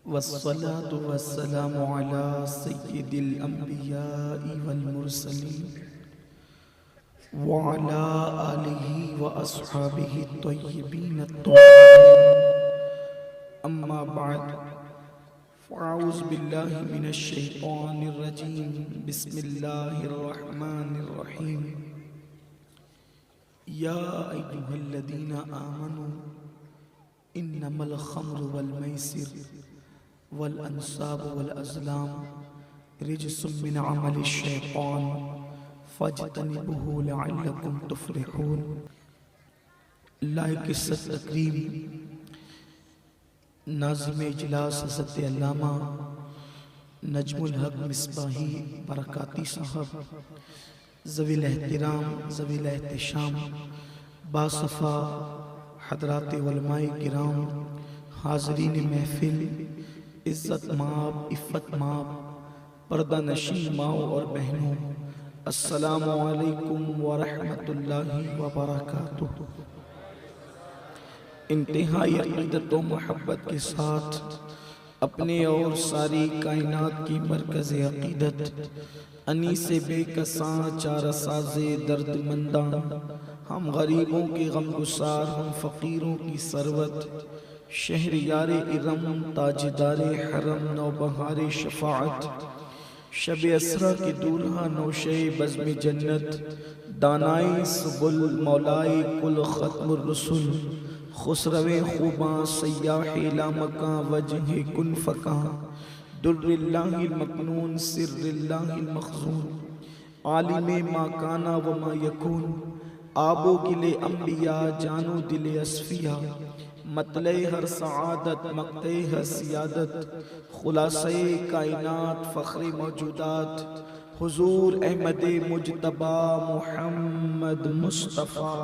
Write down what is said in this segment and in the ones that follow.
वस्सलातु वस्सलामु अला सय्यिदिल अंबियाइ वल मुरसलीन व अला आलिहि व अस्हाबिहि तय्यिबीन अत्ताहिरीन। अम्मा बाद फ़अऊज़ु बिल्लाहि मिनश शैतानिर रजीम। बिस्मिल्लाहिर रहमानिर रहीम। या अय्युहल्लज़ीना आमनू इन्नमल खम्रु वल मैसिर वल अंसाब वल अज़लाम रिजसुम मिन अमलिश शैतान फज्तनिबूहु लअल्लकुम तुफ़्लिहून। लाइक तकरीम नाज़िम इजलास हज़रत अल्लामा नजमुल हक मिसबाही बरकाती साहब, ज़वील एहतिराम ज़वील एहतिशाम बासफ़ा हज़रात उलमाए किराम, हाज़रीन महफ़िल, इज़्ज़त माब इफ़्फ़त माब पर्दा नशीन माओ और बहनों, अस्सलामु अलैकुम व रहमतुल्लाहि व बरकातुहू। इंतहाई अक़ीदत व मोहब्बत के साथ अपने और सारी कायनात की मरकज़ अक़ीदत अनीस बेकसां चारसाज़े दर्दमंदा, हम गरीबों के गमगुसार, हम फ़कीरों की सरवत, शहरियार इरम, ताजदार हरम, नौबहार शफ़ाअत, शब असरा के दूल्हा नौशे बज़्म जन्नत, दानाए सुबुल मौलाए कुल ख़त्मुर रसूल, खुसरवे खूबां सय्याहे लामकां वजहे कुन फ़कां, दुर्रिल्लाहिल मकनून सिर्रिल्लाहिल मख़ज़ून, आलिमे मा काना व मा यकून, आबो गिले अम्बिया जानो दिले असफिया, मतले हर सआदत मक़ते हर सियादत, खुलासे कायनात फ़ख्रे मौजूदात, हुजूर अहमद मुजतबा मुहम्मद मुस्तफ़ा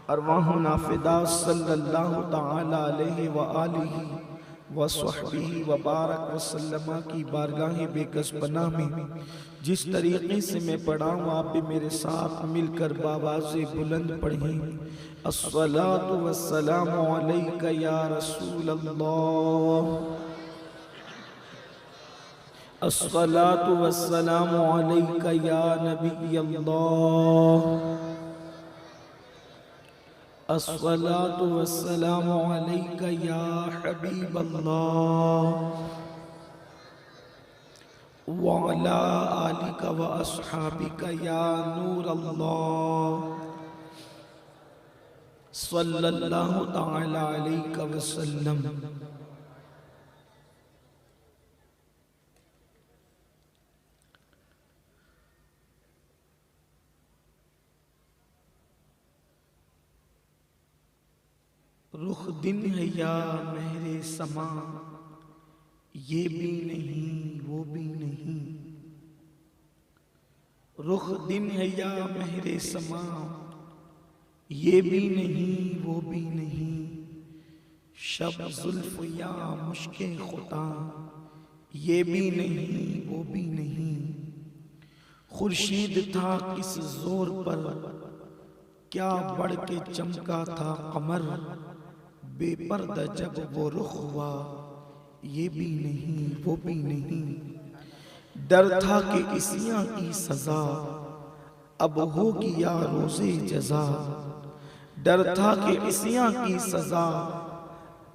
अरवाहुना फ़िदा सल्लल्लाहु तआला अलैहि व आलिहि व सहबिही व बारक वसल्लम की बारगाह बेकस पनाह में जिस तरीक़े से मैं पढ़ा हूँ आप भी मेरे साथ मिलकर बावाज़े बुलंद पढ़ें। अस्सलातु वस्सलामु अलैका या रसूल अल्लाह, अस्सलातु वस्सलामु अलैका या नबी अल्लाह, अस्सलातु वस्सलामु अलैका या हबीब अल्लाह व अला आलिका व अस्हाबिका या नूर अल्लाह सल्लल्लाहु तआला अलैहि वसल्लम। रुख दिन है या महरे समा, ये भी नहीं वो भी नहीं। रुख दिन है या महरे समा, ये भी नहीं वो भी नहीं। शब जुल्फ या मुश्के खुता, ये भी नहीं वो भी नहीं। खुर्शीद था किस जोर पर, क्या बढ़ के चमका था कमर। बेपर्दा जब वो रुख हुआ, ये भी नहीं वो भी नहीं। डर था कि इसियां की सजा, अब होगी या रोज़े जज़ा। डर था कि इसियां की सजा,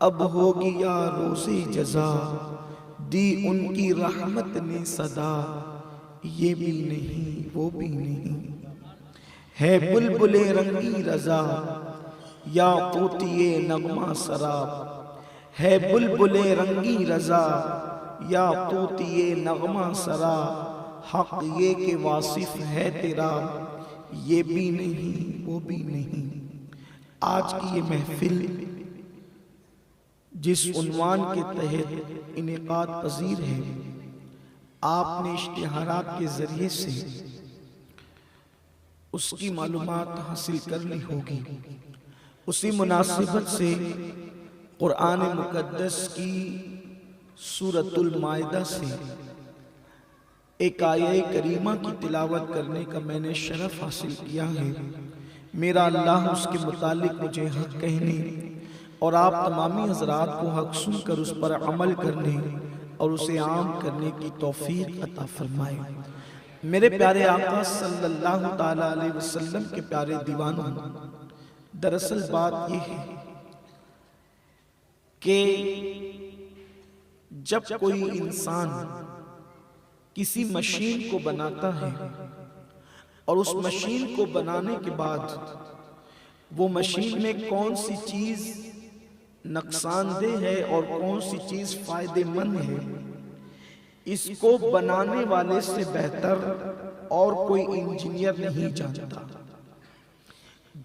अब होगी या रोज़े जज़ा। दी उनकी रहमत ने सदा, ये भी नहीं वो भी नहीं। है बुलबुले रंगी रज़ा, या तोतिए नगमा सराब। है बुलबुले रंगी रज़ा, या तोतिए नगमा सरा। हक ये के वासिफ है तेरा, ये भी नहीं वो भी नहीं। आज की ये महफिल जिस उन्वान के तहत इनेकाद पजीर है, आपने इश्तिहारात के ज़रिए से उसकी मालूमात हासिल करनी होगी। उसी मुनासिबत से कुरान मुक़द्दस की सूरतुल माइदा से एक आये करीमा की तिलावत करने का मैंने शरफ हासिल किया है। मेरा अल्लाह उसके मुतालिक मुझे हक कहने और आप तमामी हजरात को हक सुनकर उस पर अमल करने और उसे आम करने की तौफीक अता फरमाए। मेरे प्यारे आका सल्लल्लाहु ताला अलैहि वसल्लम के प्यारे दीवानों, दरअसल बात यह है कि जब कोई इंसान किसी मशीन को बनाता है और उस मशीन को बनाने के बाद वो मशीन में कौन सी चीज नुकसानदेह है और कौन सी चीज फायदेमंद है, इसको बनाने वाले से बेहतर और कोई इंजीनियर नहीं जानता।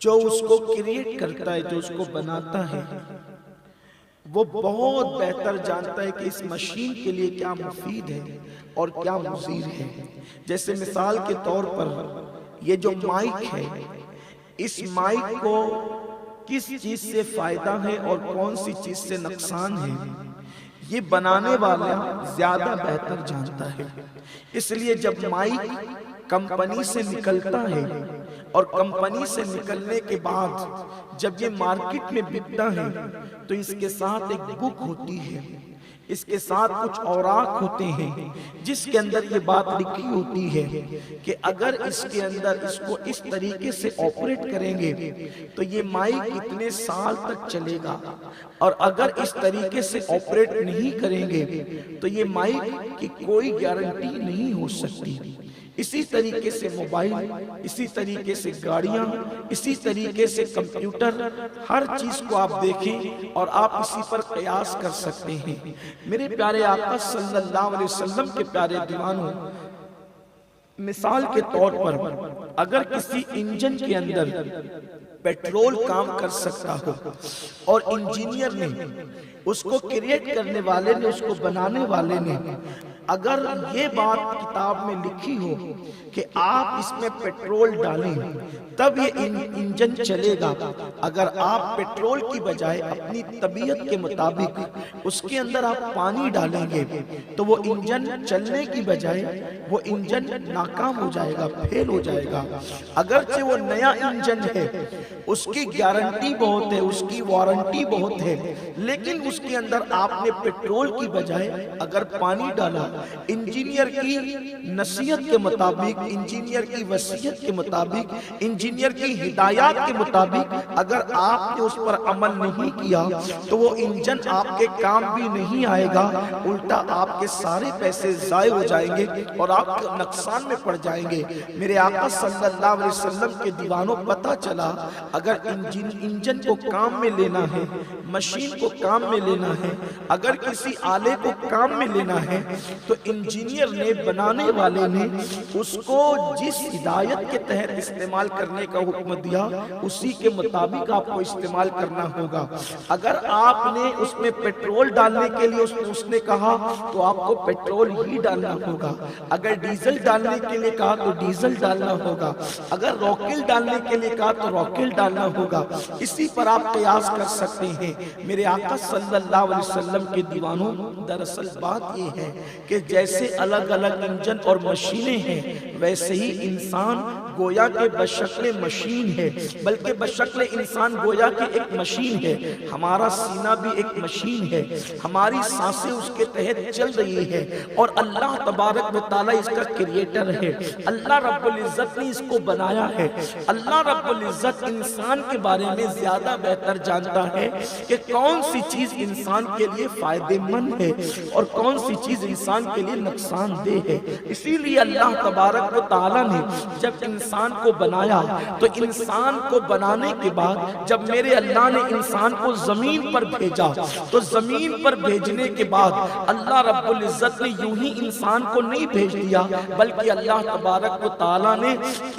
जो उसको क्रिएट करता है, जो उसको बनाता है, वो बहुत बेहतर जानता है कि इस मशीन के लिए क्या मुफीद है और क्या मुज़ीर है। जैसे मिसाल के तौर पर ये जो माइक है, इस माइक को किस चीज से फायदा है और कौन सी चीज से नुकसान है, ये बनाने वाला ज्यादा बेहतर जानता है। इसलिए जब माइक कंपनी से निकलता है और कंपनी से निकलने के बाद जब ये मार्केट में बिकता है तो इसके साथ एक बुक होती है, इसके साथ कुछ औराक होते हैं जिसके अंदर ये बात लिखी होती है कि अगर इसके अंदर इसको इस तरीके से ऑपरेट करेंगे तो ये माइक इतने साल तक चलेगा, और अगर इस तरीके से ऑपरेट नहीं करेंगे तो ये माइक की कोई गारंटी नहीं हो सकती। इसी तरीके से मोबाइल, इसी तरीके से गाड़ियां, इसी तरीके से कंप्यूटर, हर चीज को आप देखें और आप इसी पर कयास कर सकते हैं। मेरे प्यारे आका सल्लल्लाहु अलैहि वसल्लम के प्यारे दीवानों, मिसाल के तौर पर अगर किसी इंजन के अंदर पेट्रोल काम कर सकता हो और इंजीनियर ने, उसको क्रिएट करने वाले ने, उसको बनाने वाले ने अगर ये बात किताब में लिखी हो कि आप इसमें पेट्रोल डालें तब ये इंजन चलेगा, अगर आप पेट्रोल की बजाय अपनी तबीयत के मुताबिक उसके अंदर आप पानी डालेंगे तो वो इंजन चलने की बजाय वो इंजन नाकाम हो जाएगा, फेल हो जाएगा। अगरचे वो नया इंजन है, उसकी गारंटी बहुत है, उसकी वारंटी बहुत है, लेकिन उसके अंदर आपने पेट्रोल की बजाय अगर पानी डाला, इंजीनियर की नसीहत के मुताबिक, इंजीनियर की वसीयत के मुताबिक, इंजीनियर की हिदायत के मुताबिक अगर आपने उस पर अमल नहीं किया तो वो इंजन आपके काम भी नहीं आएगा, उल्टा आपके सारे पैसे जाए हो जाएंगे और आप नुकसान में पड़ जाएंगे। मेरे आका सल्लल्लाहु अलैहि वसल्लम के दीवानों, पता चला अगर इंजन को काम में लेना है, मशीन को काम में लेना है, अगर किसी आले को काम में लेना है तो इंजीनियर ने, बनाने वाले ने उसको जिस हिदायत के तहत इस्तेमाल करने का हुक्म दिया उसी के मुताबिक आपको इस्तेमाल करना होगा। अगर आपने उसमें पेट्रोल डालने के लिए उसने कहा तो आपको पेट्रोल ही डालना होगा, अगर डीजल डालने के लिए कहा तो डीजल डालना होगा, अगर रॉकेल डालने के लिए कहा तो रॉकेल डालना होगा। इसी पर आप कयास कर सकते हैं। मेरे आका सल्लल्लाहु अलैहि वसल्लम के दीवानों, दरअसल बात यह है कि जैसे अलग अलग इंजन और मशीनें हैं, वैसे ही इंसान गोया के बशक्ल मशीन है, बल्कि बशक्ल इंसान गोया के एक मशीन है। हमारा सीना भी एक मशीन है, हमारी सांसें उसके तहत चल रही है और अल्लाह तबारक व तआला इसका क्रिएटर है। अल्लाह रब्बुल इज्जत ने इसको बनाया है। अल्लाह रब्बुल इज्जत इंसान के बारे में ज्यादा बेहतर जानता है कि कौन सी चीज इंसान के लिए फायदेमंद है और कौन सी चीज इंसान के लिए नुकसानदेह है। इसीलिए अल्लाह तबारक व तआला ने जब इंसान को बनाया तो इंसान को बनाने के बाद जब मेरे अल्लाह ने इंसान को जमीन पर भेजा तो जमीन पर भेजने के बाद अल्लाह रब्बुल इज्जत ने यूं ही इंसान को नहीं भेज दिया, बल्कि अल्लाह तबारक व तआला ने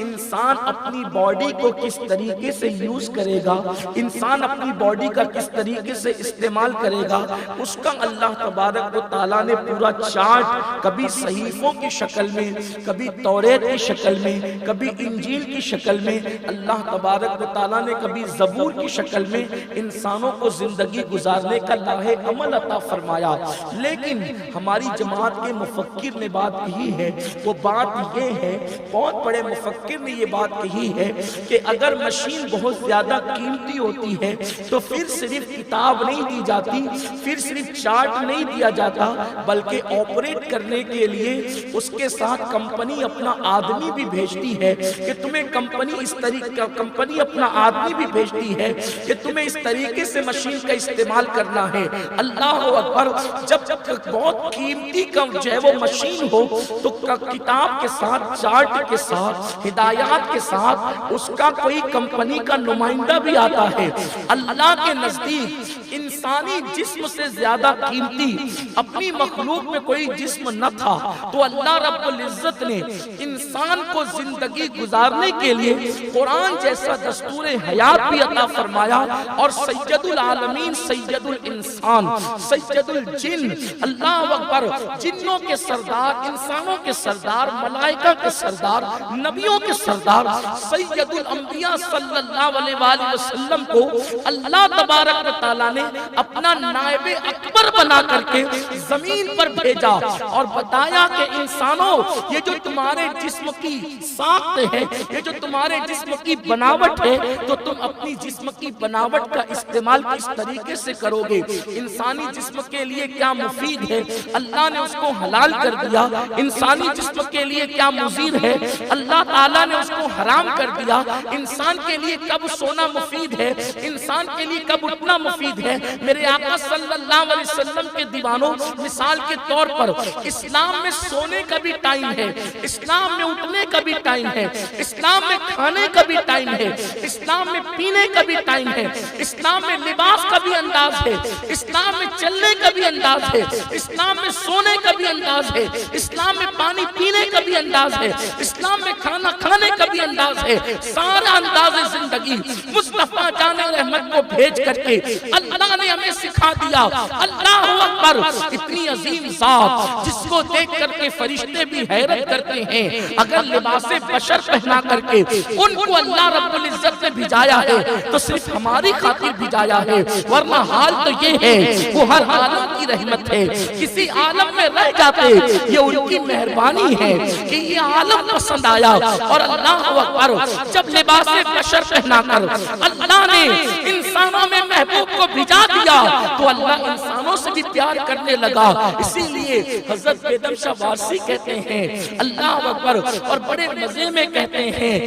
इंसान अपनी बॉडी को किस तरीके से यूज करेगा, इंसान अपनी बॉडी का किस तरीके से इस्तेमाल करेगा, उसका अल्लाह तबारक व तआला ने पूरा चार्ट, कभी सहीफों की शक्ल में, कभी तौरेत की शक्ल में, कभी इंजील की शक्ल में, अल्लाह तबारक व तआला ने कभी ज़बूर की शक्ल में इंसानों को जिंदगी गुजारने का लाहे अमल अता फरमाया। लेकिन हमारी जमात के मुफक्किर ने बात कही है, वो बात ये है, बहुत बड़े मुफक्किर ने ये बात कही है कि अगर मशीन बहुत ज्यादा कीमती होती है तो फिर सिर्फ किताब नहीं दी जाती, फिर सिर्फ चार्ट नहीं दिया जाता, बल्कि ऑपरेट करने के लिए उसके साथ कंपनी अपना आदमी भी भेजती है कि तुम्हें कंपनी इस तरीके, कंपनी अपना आदमी भी भेजती है कि तुम्हें इस तरीके से मशीन का इस्तेमाल करना है। अल्लाह अकबर। जब बहुत कीमती का जो है वो मशीन हो तो किताब के साथ, चार्ट के साथ, हिदायत के साथ उसका कोई कंपनी का नुमाइंदा भी आता है। अल्लाह के नजदीक इंसानी जिस्म से ज्यादा कीमती अपनी मखलूक में कोई जिस्म न था, तो अल्लाह रब्बुल इज्जत ने इंसान को जिंदगी गुजारने के लिए कुरान जैसा दस्तूर हयात भी अता फरमाया। और सैयदुल आलमीन, सैयदुल इंसान, सैयदुल जिन, अल्लाह अकबर, जिन्नों के सरदार, इंसानों के सरदार, मलाइका के सरदार, नबियों के सरदार सैयदुल अंबिया सल्लल्लाहु अलैहि वसल्लम को अल्लाह तबारक व तआला ने अपना नायबे अकबर बना करके जमीन पर भेजा और बताया कि इंसानों, ये जो तुम्हारे जिस्म की साख्त है, ये जो तुम्हारे जिस्म की बनावट है, तो तुम अपनी जिस्म की बनावट का इस्तेमाल किस तरीके से करोगे। इंसानी जिस्म के लिए क्या मुफीद है, अल्लाह ने उसको हलाल कर दिया। इंसानी जिस्म के लिए क्या मुज़ीर है, अल्लाह ताला ने उसको हराम कर दिया। इंसान के लिए कब सोना मुफीद है, इंसान के लिए कब उठना मुफीद है। मेरे आका सल्लल्लाहु अलैहि वसल्लम के दीवानों, मिसाल के तौर पर इस्लाम में सोने का भी टाइम है, इस्लाम में उठने का भी टाइम है, इस्लाम में खाने का भी टाइम है, इस्लाम में पीने का भी टाइम है, इस्लाम में लिबास का भी अंदाज है, इस्लाम में चलने का भी अंदाज है, इस्लाम में सोने का भी अंदाज है, इस्लाम में पानी पीने का भी अंदाज है, इस्लाम में खाना खाने का भी अंदाज है। सारा अंदाज जिंदगी मुस्तफा जाने रहमत को भेज करके अल्लाह ने हमें सिखा दिया। अल्लाह अकबर। इतनी अजीम जात जिसको देख करके फरिश्ते भी हैरत करते हैं, अगर लिबासे बशर पहना करके उनको अल्लाह रब्बुल इज्जत ने भिजाया है तो सिर्फ हमारी खातिर भिजाया है, वरना हाल तो ये है वो हर आलम की रहमत है। किसी आलम में रह जाते ये उनकी मेहरबानी है कि ये आलम पसंद आया। और अल्लाह अकबर, जब लिबासे बशर पहना कर अल्लाह ने इंसानों में महबूब को भिजा दिया तो अल्लाह इंसानों से भी प्यार करने लगा। इसीलिए हजरत बेदम शाह वारसी कहते हैं अल्लाह अकबर, और बड़े मजे में कहते हैं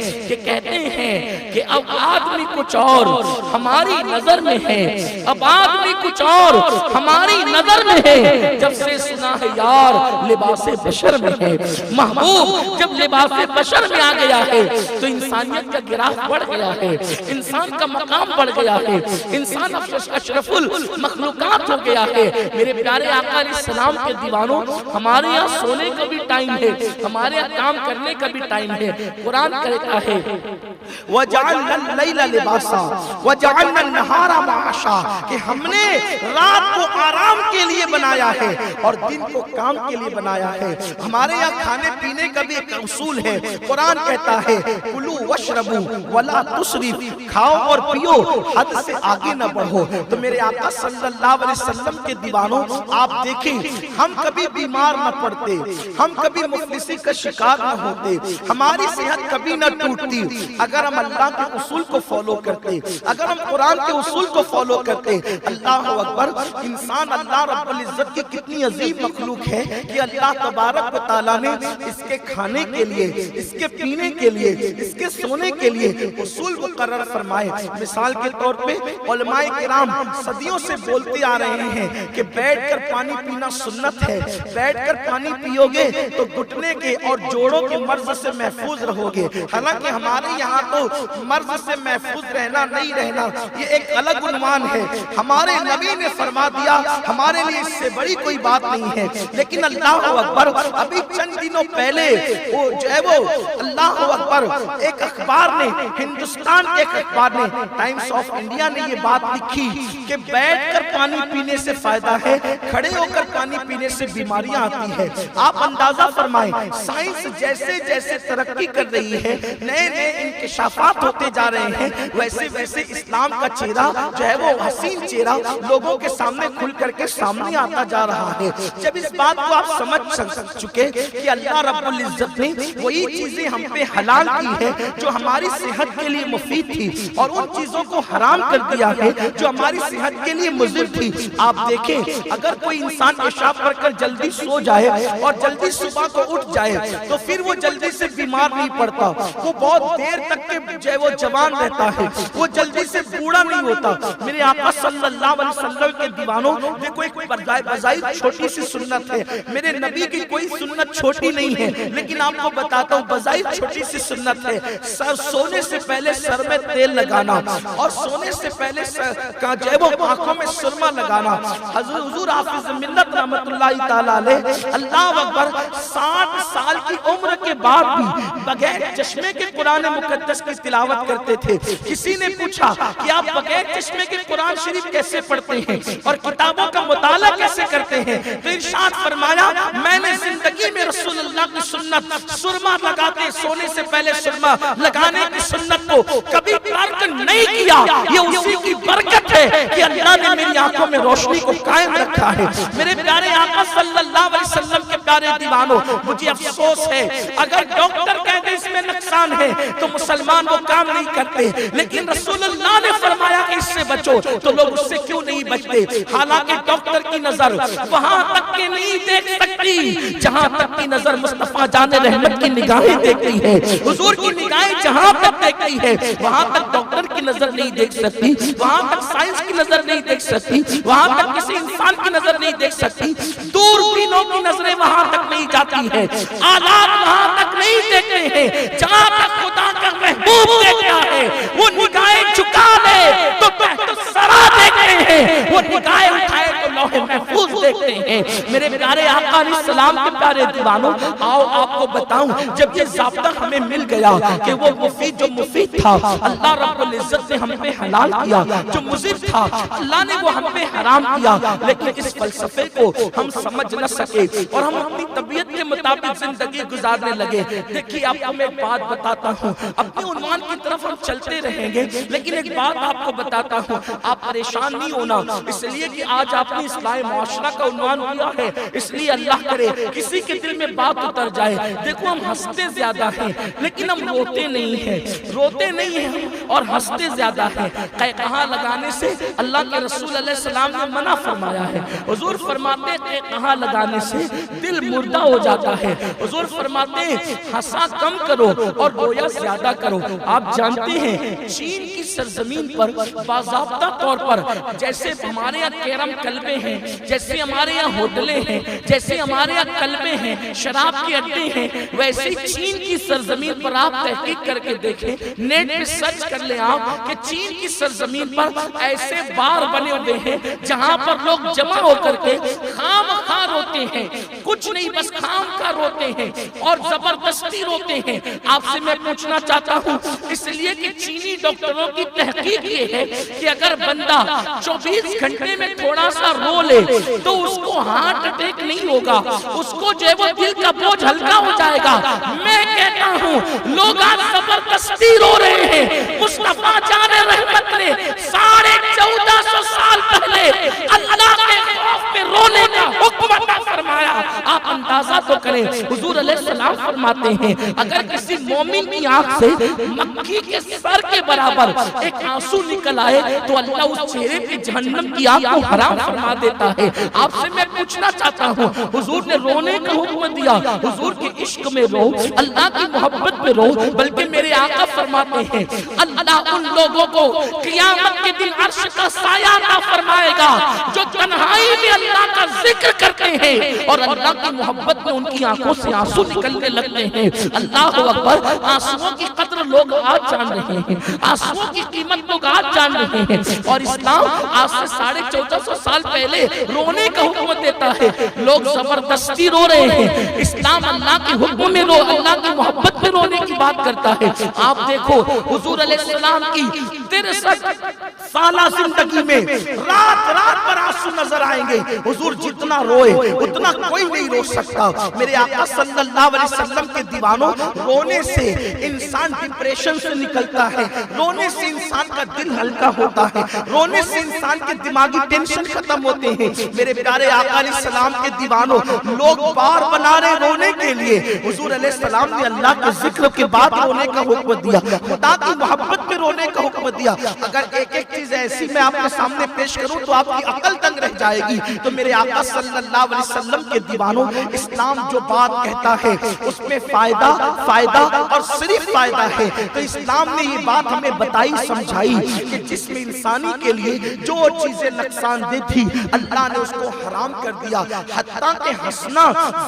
कि अब आदमी कुछ और हमारी नजर में है, अब आदमी कुछ और हमारी नजर में है, जब से सुना है यार लिबासे बशर में है। महबूब जब लिबासे बशर में आ गया है तो इंसानियत का गिराफ बढ़ गया है, इंसान का मकाम बढ़ गया है, इंसान अशरफुल मखलूकात हो गया है। मेरे प्यारे आका अलैहिस्सलाम के दीवानों, हमारे यहाँ सोने का भी टाइम है, हमारे यहाँ काम करने का भी टाइम है। कुरान कहता है वजअलना लैला लिबासा वजअलना नहारा माशा, कि हमने रात को आराम के लिए बनाया है और दिन को काम के लिए बनाया है। हमारे यहाँ खाने पीने का भी एक उसूल है। कुरान कहता है कुलू वशरबू वला तुसरिफ, खाओ और पियो, हद से आगे न बढ़ो। तो मेरे आका सल्लल्लाहु अलैहि वसल्लम के दीवानों, आप देखें हम कभी बीमार न पड़ते, हम कभी मुफलिसी का शिकार न होते, हमारी सेहत कभी न टूटती अगर हम अल्लाह के उसूल को फॉलो करते, अगर हम कुरान के उसूल को फॉलो करते। अल्लाह अकबर। इंसान अल्लाह रब्बुल इज्जत की कितनी अजीम मखलूक है कि अल्लाह तबारक व तआला ने इसके खाने के लिए, इसके पीने के लिए, इसके सोने के लिए उसूल मुकर्रर फरमाए। मिसाल के तौर पे उलमाए किराम सदियों से बोलते आ रहे हैं कि बैठकर पानी पीना सुन्नत है, बैठकर पानी पियोगे तो घुटने के और जोड़ों के मर्ज से महफूज रहोगे। हालांकि हमारे यहाँ तो मर्ज से महफूज रहना नहीं रहना ये एक अलग उन्वान है। हमारे नबी ने फरमा दिया, हमारे लिए इससे बड़ी कोई बात नहीं है। लेकिन अल्लाह अकबर, अभी चंद दिनों पहले वो जो है वो अल्लाह अकबर, एक अखबार ने, हिंदुस्तान के एक अखबार ने, टाइम्स ऑफ इंडिया ने ये बात लिखी कि बैठकर पानी पीने से फायदा है, खड़े होकर पानी पानी पीने से बीमारियां आती है। आप अंदाजा फरमाएं, साइंस जैसे जैसे तरक्की कर रही है, नए नए इंकिशाफात होते जा रहे हैं, वैसे वैसे इस्लाम का चेहरा जो है वो हसीन चेहरा लोगों के सामने खुल करके सामने आता जा रहा है। जब इस बात को आप समझ चुके कि अल्लाह रब्बुल इज्जत ने वही चीजें हम पे हलाल की है जो हमारी सेहत के लिए मुफीद थी, और उन चीजों को हराम कर दिया है जो हमारी सेहत के लिए मुज़िर थी। आप देखें, अगर कोई इंसान पेशाब करकर जल्दी सो जाए और जल्दी सुबह को उठ जाए तो फिर वो जल्दी से बीमार नहीं पड़ता, वो बहुत देर तक के जो है वो जवान रहता है, वो जल्दी से बूढ़ा नहीं होता। मेरे आका सल्लल्लाहु अलैहि वसल्लम के दीवानों, देखो एक बजाई छोटी सी सुन्नत है, मेरे नबी की कोई सुन्नत छोटी नहीं है, लेकिन आपको बताता हूँ बजाई छोटी सी सुन्नत है। सोने से पहले सर में तेल लगाना और सोने से पहले आंखों में सुरमा लगाना। हुजूर हाफिज मिल्लत रहमतुल्लाहि ताला अलैह अल्लाह अकबर 60 साल की उम्र के बाद भी बगैर चश्मे के कुरान मुकद्दस की तिलावत करते थे। किसी ने पूछा कि आप बगैर चश्मे के कुरान शरीफ कैसे पढ़ते हैं और किताबों का मुताला कैसे करते हैं? तो इरशाद फरमाया, मैंने जिंदगी में रसूलुल्लाह की सुन्नत सुरमा लगाते, सोने से पहले सुरमा लगाने की सुन्नत को कभी तर्क नहीं किया। ये उसी की बरकत है कि अल्लाह ने मेरी आंखों में रोशनी को कायम रखा है। मेरे प्यारे आका सल्लल्लाहु अलैहि वसल्लम के प्यारे दीवानों, मुझे अफसोस है अगर डॉक्टर कहते इसमें नुकसान है तो मुसलमान वो काम नहीं करते, लेकिन रसूलुल्लाह ने फरमाया कि इससे बचो तो लोग उससे क्यों नहीं बचते? हालांकि डॉक्टर की नजर वहां तक के नहीं देख सकती जहां तक की नजर मुस्तफा जाने रहमत की निगाहें देखती है। हुजूर की निगाहें जहां तक देखती है वहां तक डॉक्टर की नजर नहीं देख सकती, वहां तक साइंस की नजर नहीं देख सकती, वहां तक किसी इंसान की नजर नहीं देख सकती। दूरबीनों की नजरें वहां तक नहीं जाती है, आलात वहां तक नहीं देखते हैं जहां तक खुदा का महबूब देखता है। वो निगाहें झुका ले तो सरा देखते हैं, वो निगाहें उठाए तो लौहे महफूज देखते हैं। मेरे प्यारे आका अलैहिस्सलाम के प्यारे दीवानों, आओ आपको बताऊं, जब ये ज़ाब्ता हमें मिल गया कि वो मुफीद जो मुफीद था अल्लाह रब्बुल इज्जत ने हम पे हलाल किया, जो मुज़िर था अल्लाह ने वो हम पे हराम किया, लेकिन इस फलसफे को हम समझ न सके और हम अपनी तबीयत के मुताबिक जिंदगी गुजारने लगे। देखिए आपको मैं एक बात बताता हूँ, अपने उन्वान की तरफ हम चलते रहेंगे, लेकिन एक बात आपको बताता हूँ, आप परेशान नहीं होना, इसलिए कि आज आपने इस्लाह मुआशरा का उन्वान किया है, इसलिए अल्लाह करे किसी के दिल में बात उतर जाए। देखो हम हंसते ज्यादा हैं लेकिन हम रोते नहीं हैं, रोते नहीं हैं हम और हंसते ज्यादा हैं। कहकहा लगाने से अल्लाह के रसूल अलैहि सलाम ने मना फरमाया है। हुजूर फरमाते हैं कहकहा लगाने से दिल मुर्दा हो जाता है। हुजूर फरमाते हैं हंसा कम करो और रोया ज्यादा करो। आप जानते हैं चीन की सरजमीन पर बाज़ाब्ता तौर पर जैसे हमारे यहाँ कैरम कल्बे हैं, जैसे हमारे यहाँ होटलें हैं, जैसे हमारे यहाँ कल्बे हैं, शराब के अड्डे हैं, वैसे चीन की सरजमीन पर आप तहकीक करके देखें, नेट पे सर्च कर ले आप कि चीन की सरजमीन पर ऐसे बार बने हुए हैं जहां पर लोग जमा होकर के खामखा रोते हैं, कुछ नहीं बस खामखा रोते हैं और जबरदस्ती रोते हैं। आपसे मैं पूछना चाहता हूं, इसलिए कि चीनी डॉक्टरों की तहकीक ये है कि अगर बंदा 24 घंटे में थोड़ा सा रो ले तो उसको हार्ट अटैक नहीं होगा, उसको जो है वो दिल का बोझ हल्का हो जाएगा। मैं कहता हूँ लोग आज जबरदस्ती रो रहे हैं। मुस्तफा जाने रहमत ने 1450 साल पहले अल्लाह के खौफ में रोने का हुक्म अता फरमाया। आप अंदाजा तो करें, हुजूर अलैहिस्सलाम फरमाते हैं अगर किसी मोमिन की आंख से मक्खी के सर के बराबर एक आंसू निकल आए तो अल्लाह उस चेहरे पे जहन्नम की आग को हराम फरमा देता है। आपसे मैं पूछना चाहता हूँ, हुजूर ने रोने का हुक्म दिया, हुजूर के इश्क में रो, अल्लाह की मोहब्बत में रो, बल्कि मेरे आका फरमाते हैं अल्लाह उन लोगों को क़यामत के दिन अर्श का साया अता फरमाएगा जो तन्हाई में अल्लाह का जिक्र करते हैं और अल्लाह की मोहब्बत में उनकी आंखों से आंसू निकलने लगते हैं। अल्लाह अकबर, आंसुओं की कद्र लोग आज जान रहे हैं, आंसुओं की कीमत लोग आज जान रहे हैं। और इस्लाम आज से 1450 साल पहले रोने का हुक्म देता है, लोग जबरदस्ती रो रहे हैं। इस्लाम अल्लाह के हुक्म में रो, अल्लाह की मोहब्बत में रोने की बात करता है। आप देखो हुजूर अलैहिस्सलाम की 63 साल जिंदगी में रात रात पर आंसू नजर आएंगे। हुजूर जितना रोए उतना कोई नहीं रो सकता। मेरे आका सल्लल्लाहु अलैहि वसल्लम के दीवानों, रोने से इंसान डिप्रेशन से निकलता है, रोने से इंसान का दिल हल्का होता है, रोने से इंसान के दिमागी टेंशन खत्म होते हैं। मेरे प्यारे आका अलैहिस्सलाम के दीवानों, लोग बार बना रहे रोने के लिए, हुजूर अलैहिस्सलाम ने अल्लाह के जिक्र के बाद रोने का हुक्म दिया, खुदा की मोहब्बत में रोने का हुक्म दिया। अगर एक एक चीज ऐसी मैं आपके सामने पेश करूं तो आपकी अकल तंग रह जाएगी। तो मेरे आका सल्लल्लाहु अलैहि वसल्लम के दीवानों, इस्लाम जो बात कहता है उसमें फायदा फायदा और सिर्फ फायदा है। तो इस्लाम ने ये बात हमें बताई समझाई कि जिसमें इंसानी के लिए जो चीजें नुकसानदेह थी अल्लाह ने उसको हराम कर दिया। हत्ता के हंसना,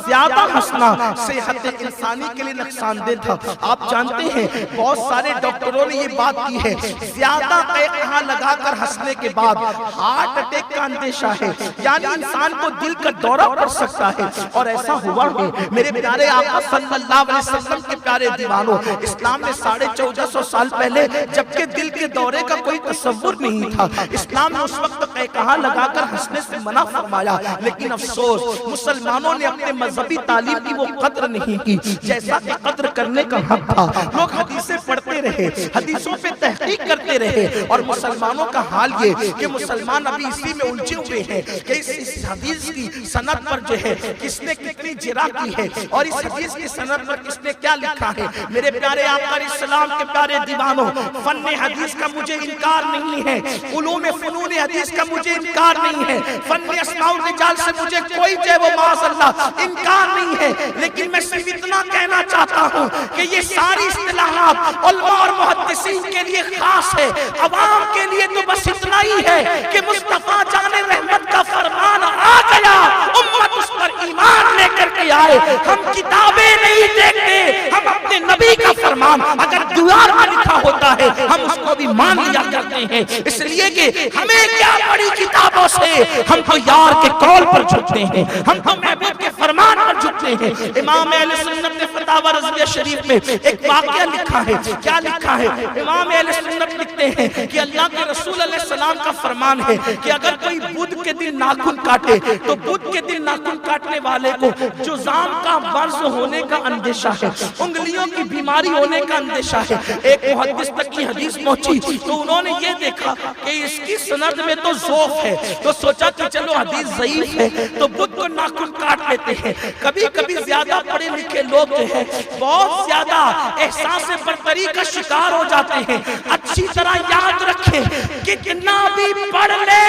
ज्यादा हंसना सेहत इंसानी के लिए नुकसानदेह था। आप जानते हैं बहुत सारे डॉक्टरों ने ये बात की है, ज्यादा कहा लगाकर हंसने के बाद हार्ट अटैक का अंदेशा है, यानी इंसान को दिल का दौरा पड़ सकता है। और ऐसा हुआ है मेरे प्यारे आका सल्लल्लाहु अलैहि वसल्लम के प्यारे दीवानों, इस्लाम ने 1450 साल पहले, जबकि दिल के दौरे का कोई तस्वुर नहीं था, इस्लाम ने उस वक्त कहा लगाकर हंसने से मना फरमाया। लेकिन अफसोस मुसलमानों ने अपने मजहबी तालीम की वो कद्र नहीं की जैसा कि कद्र करने का हक था। लोग हदीसें पढ़ते रहे, हदीसों पे तहकीक करते रहे, और मुसलमानों का हाल ये कि मुसलमान अभी इसी में उलझे हुए हैं कि इस हदीस की सनद पर जो है किसने कितनी जिरा की है और इस हदीस की सनद पर किसने क्या लिखा है। मेरे प्यारे आका इस्लाम के प्यारे दीवानों, फन्ने हदीस का मुझे इनकार नहीं है, उलूम फनून हदीस का मुझे इनकार नहीं है, फन्ने अस्माउल रिजाल से मुझे कोई जय वो माज़अल्लाह इनकार नहीं है। लेकिन मैं सिर्फ इतना कहना चाहता हूँ कि ये सारी इस्तिलाहात उलमा और मुहद्दिसीन के लिए खास है, अवाम के लिए तो बस इतना ही है कि मुस्तफा जाने रहमत का फरमान आ गया, उम्मत उस पर ईमान लेकर के आए। हम किताबें नहीं देखते, हम अपने नबी का फरमान अगर दीवार में लिखा होता है हम उसको भी मान लिया करते हैं, इसलिए कि हमें क्या बड़ी किताबों से, हम तो यार के कौल पर झुकते हैं, हम तो महबूब के फरमान पर झुकते हैं। इमाम अहले सुन्नत ने फतावा रज़विया शरीफ में एक वाक़या लिखा है। क्या लिखा है? इमाम अहले सुन्नत लिखते हैं कि अल्लाह के रसूल अलैहि सलाम का फरमान है कि अगर कोई बुध के दिन नाखून काटे तो बुध के दिन नाखून काटने वाले को जुज़ाम का मर्ज होने का अंदेशा है, उंगलियों की बीमारी होने का अंदेशा है। एक मुहद्दिस तक की हदीस पहुंची तो उन्होंने ये देखा कि इसकी सनद में तो ज़ौफ है, तो सोचा कि चलो हदीस ज़ईफ है तो बुध को नाखून काट लेते हैं। कभी कभी ज्यादा पढ़े लिखे लोग जो है बहुत ज्यादा एहसास बरतरी का शिकार हो जाते हैं। अच्छी तरह याद रखें कि कितना भी पढ़ ले,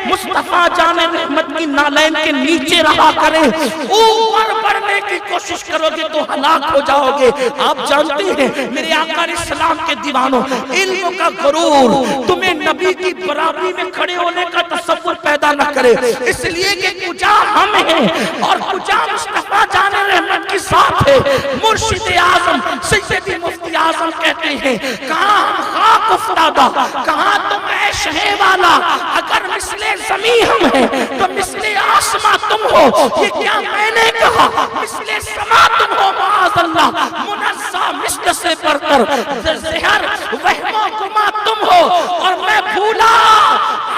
मुस्तफा जाने रहमत की नालैन के नीचे रहा करें, ऊपर बढ़ने की कोशिश करोगे तो हलाक हो जाओगे। आप जानते हैं मेरे आका इस्लाम के दीवानों, इल्म का गुरूर तुम्हें नबी की बराबरी में खड़े होने का तसव्वुर पैदा न करे, इसलिए कि कुजा हम हैं और कुजा मुस्तफा जाने रहमत के साथ है। मुर्शिद आजम सैयदी मुफ्ती आजम कहते हैं, कहाँ हम खाक उफ्तादा, कहाँ तुम है शहे वाला, अगर मिसले ज़मीं हम हैं तो मिसले आसमां तुम हो। ये क्या मैंने कहा? मिसले समा तुम हो माअज़ल्लाह, मुनज़्ज़ा मिस्ल से बढ़कर ज़हर वहमो गुमा तुम हो। और मैं भूला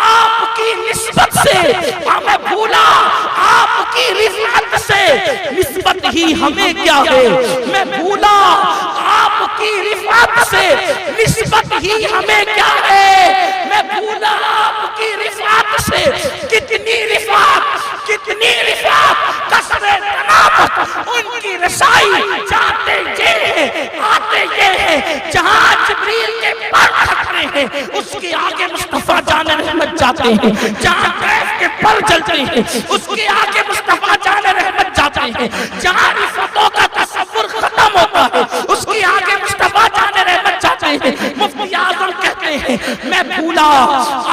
आपकी निस्बत से, मैं भूला आपकी रिफ़अत से, निस्बत ही हमें क्या है। मैं भूला आपकी रिफ़अत से, निस्बत ही हमें क्या है। मैं भूला आपकी रिफ़अत से, कितनी रिफ़अत, कितनी रिफ़अत, कसरे तनाबत उनकी रसाई, जाते ये है आते ये है, जहाँ जिब्रील के पर खतरे हैं उसके आगे मुस्तफा जाने रहमत जाते हैं, जहाँ कैफ के पर चलते हैं उसके आगे मुस्तफा जाने रहमत जाते हैं, जहाँ रिफ़अतों का तसव्वुर खत्म होता है उसके आगे मुस्तफा जाने रहमत जाते हैं। मुफ्ती आज़म कहते हैं, मैं भूला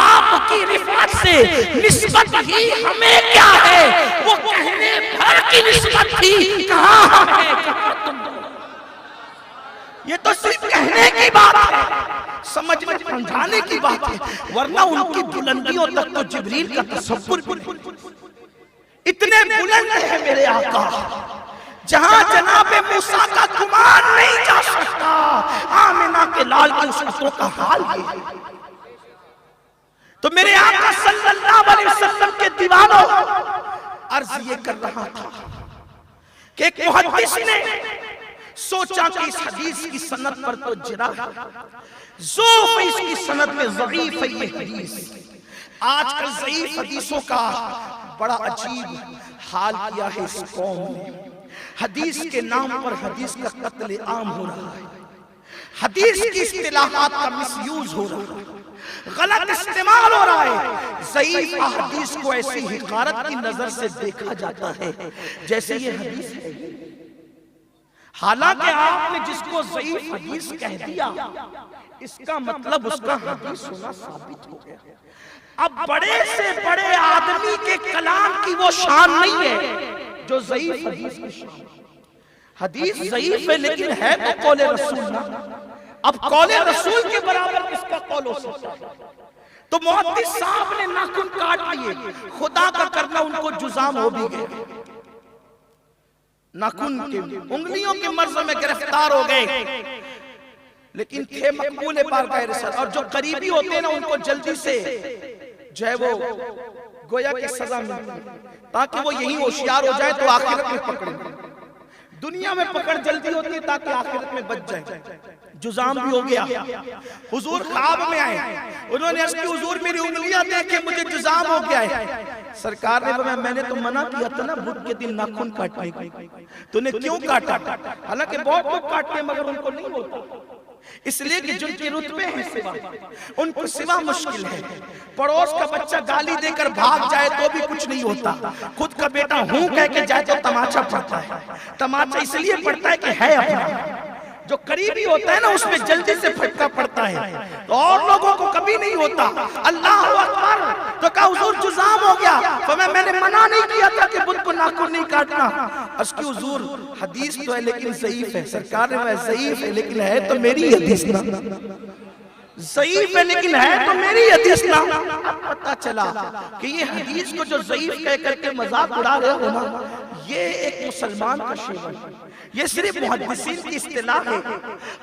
आपकी रिफ़अत से, निस्बत ही हमें क्या है। वो कहने भर की निस्बत थी, कहाँ है कहाँ तुम। ये तो सिर्फ कहने की बात है, समझ में समझाने की बात है, वरना उनकी बुलंदियों तक तो जिब्रील का तसव्वुर इतने बुलंद है मेरे आका, जहां जनाबे मूसा का गुमान नहीं जा सकता। आमिना के लाल की उसरतों का हाल है। तो मेरे आका सल्लल्लाहु अलैहि वसल्लम के दीवानों, अर्ज ये कर रहा था कि एक मुहद्दिस ने सोचा कि इस हदीस की सनद पर तो जिरा है, ज़ऊफ़ इसकी सनद में ज़ईफ़ है ये हदीस। आजकल ज़ईफ़ हदीसों का बड़ा अजीब हाल किया है इस कौम ने। हदीस के नाम पर हदीस का कत्ल आम हो रहा है, हदीस की इस्तिलाहात का मिसयूज हो रहा है, गलत इस्तेमाल हो रहा है। ज़ईफ़ हदीस को ऐसी हिकारत की नजर से देखा जाता है जैसे ये हदीस है। हालांकि आपने जिसको ज़ईफ़ हदीस कह दिया इसका मतलब उसका हदीस होना साबित हो गया। अब बड़े से बड़े आदमी के कलाम की वो शान नहीं है जो ज़ईफ़ हदीस की शान। हदीस ज़ईफ़ है लेकिन है तो कौले रसूल ना। अब कौले रसूल के बराबर किसका कौल हो सकता है? तो मुहद्दिस साहब ने नाखून काट लिए, खुदा का करना उनको जुजाम हो भी गया, नाखून के उंगलियों के मर्ज में गिरफ्तार हो गए, लेकिन थे मकबूल बारगाह रिसालत। और जो करीबी होते हैं ना उनको जल्दी से जो है वो गोया की सजा मिलती है ताकि वो यही होशियार हो जाए तो आखिरत में पकड़े। दुनिया में पकड़ जल्दी होती है ताकि आखिरत में बच जाए। जुजाम भी हो गया। हुजूर ख्वाब में आए, उन्होंने अर्ज़ की हुजूर मेरी उंगलियां देखे मुझे जुजाम हो गया है। सरकार ने बताया मैंने तो मना किया था ना बुध के दिन नाखून काटने को, तूने क्यों काटा? हालांकि बहुत लोग काटते हैं मगर उनको नहीं होता, इसलिए कि जिनके रुतबे हैं सिवा, उनको सिवा मुश्किल है। पड़ोस का बच्चा गाली देकर भाग जाए तो भी कुछ नहीं होता, खुद का बेटा हूं कह के जाए तो तमाचा पड़ता है। तमाचा इसलिए पड़ता है कि है अपना, जो करीबी होता है ना उसमें जल्दी से फटका पड़ता है, तो और लोगों को कभी नहीं होता। अल्लाह अकबर, तो कहा हुजूर जुजाम हो गया, तो मैंने मना नहीं किया था कि बुत को नाखून नहीं काटना। उसकी हुजूर हदीस तो है लेकिन ज़ईफ़ है। सरकार ने कहा ज़ईफ़ है लेकिन है तो मेरी हदीस ना, ज़ईफ़ है लेकिन है तो मेरी हदीस ना। अब पता चला कि ये हदीस को जो ज़ईफ़ कह करके मजाक उड़ा रहे हो ना, ये एक मुसलमान का शेर है। ये सिर्फ मुहद्दिसीन की इस्तिलाह है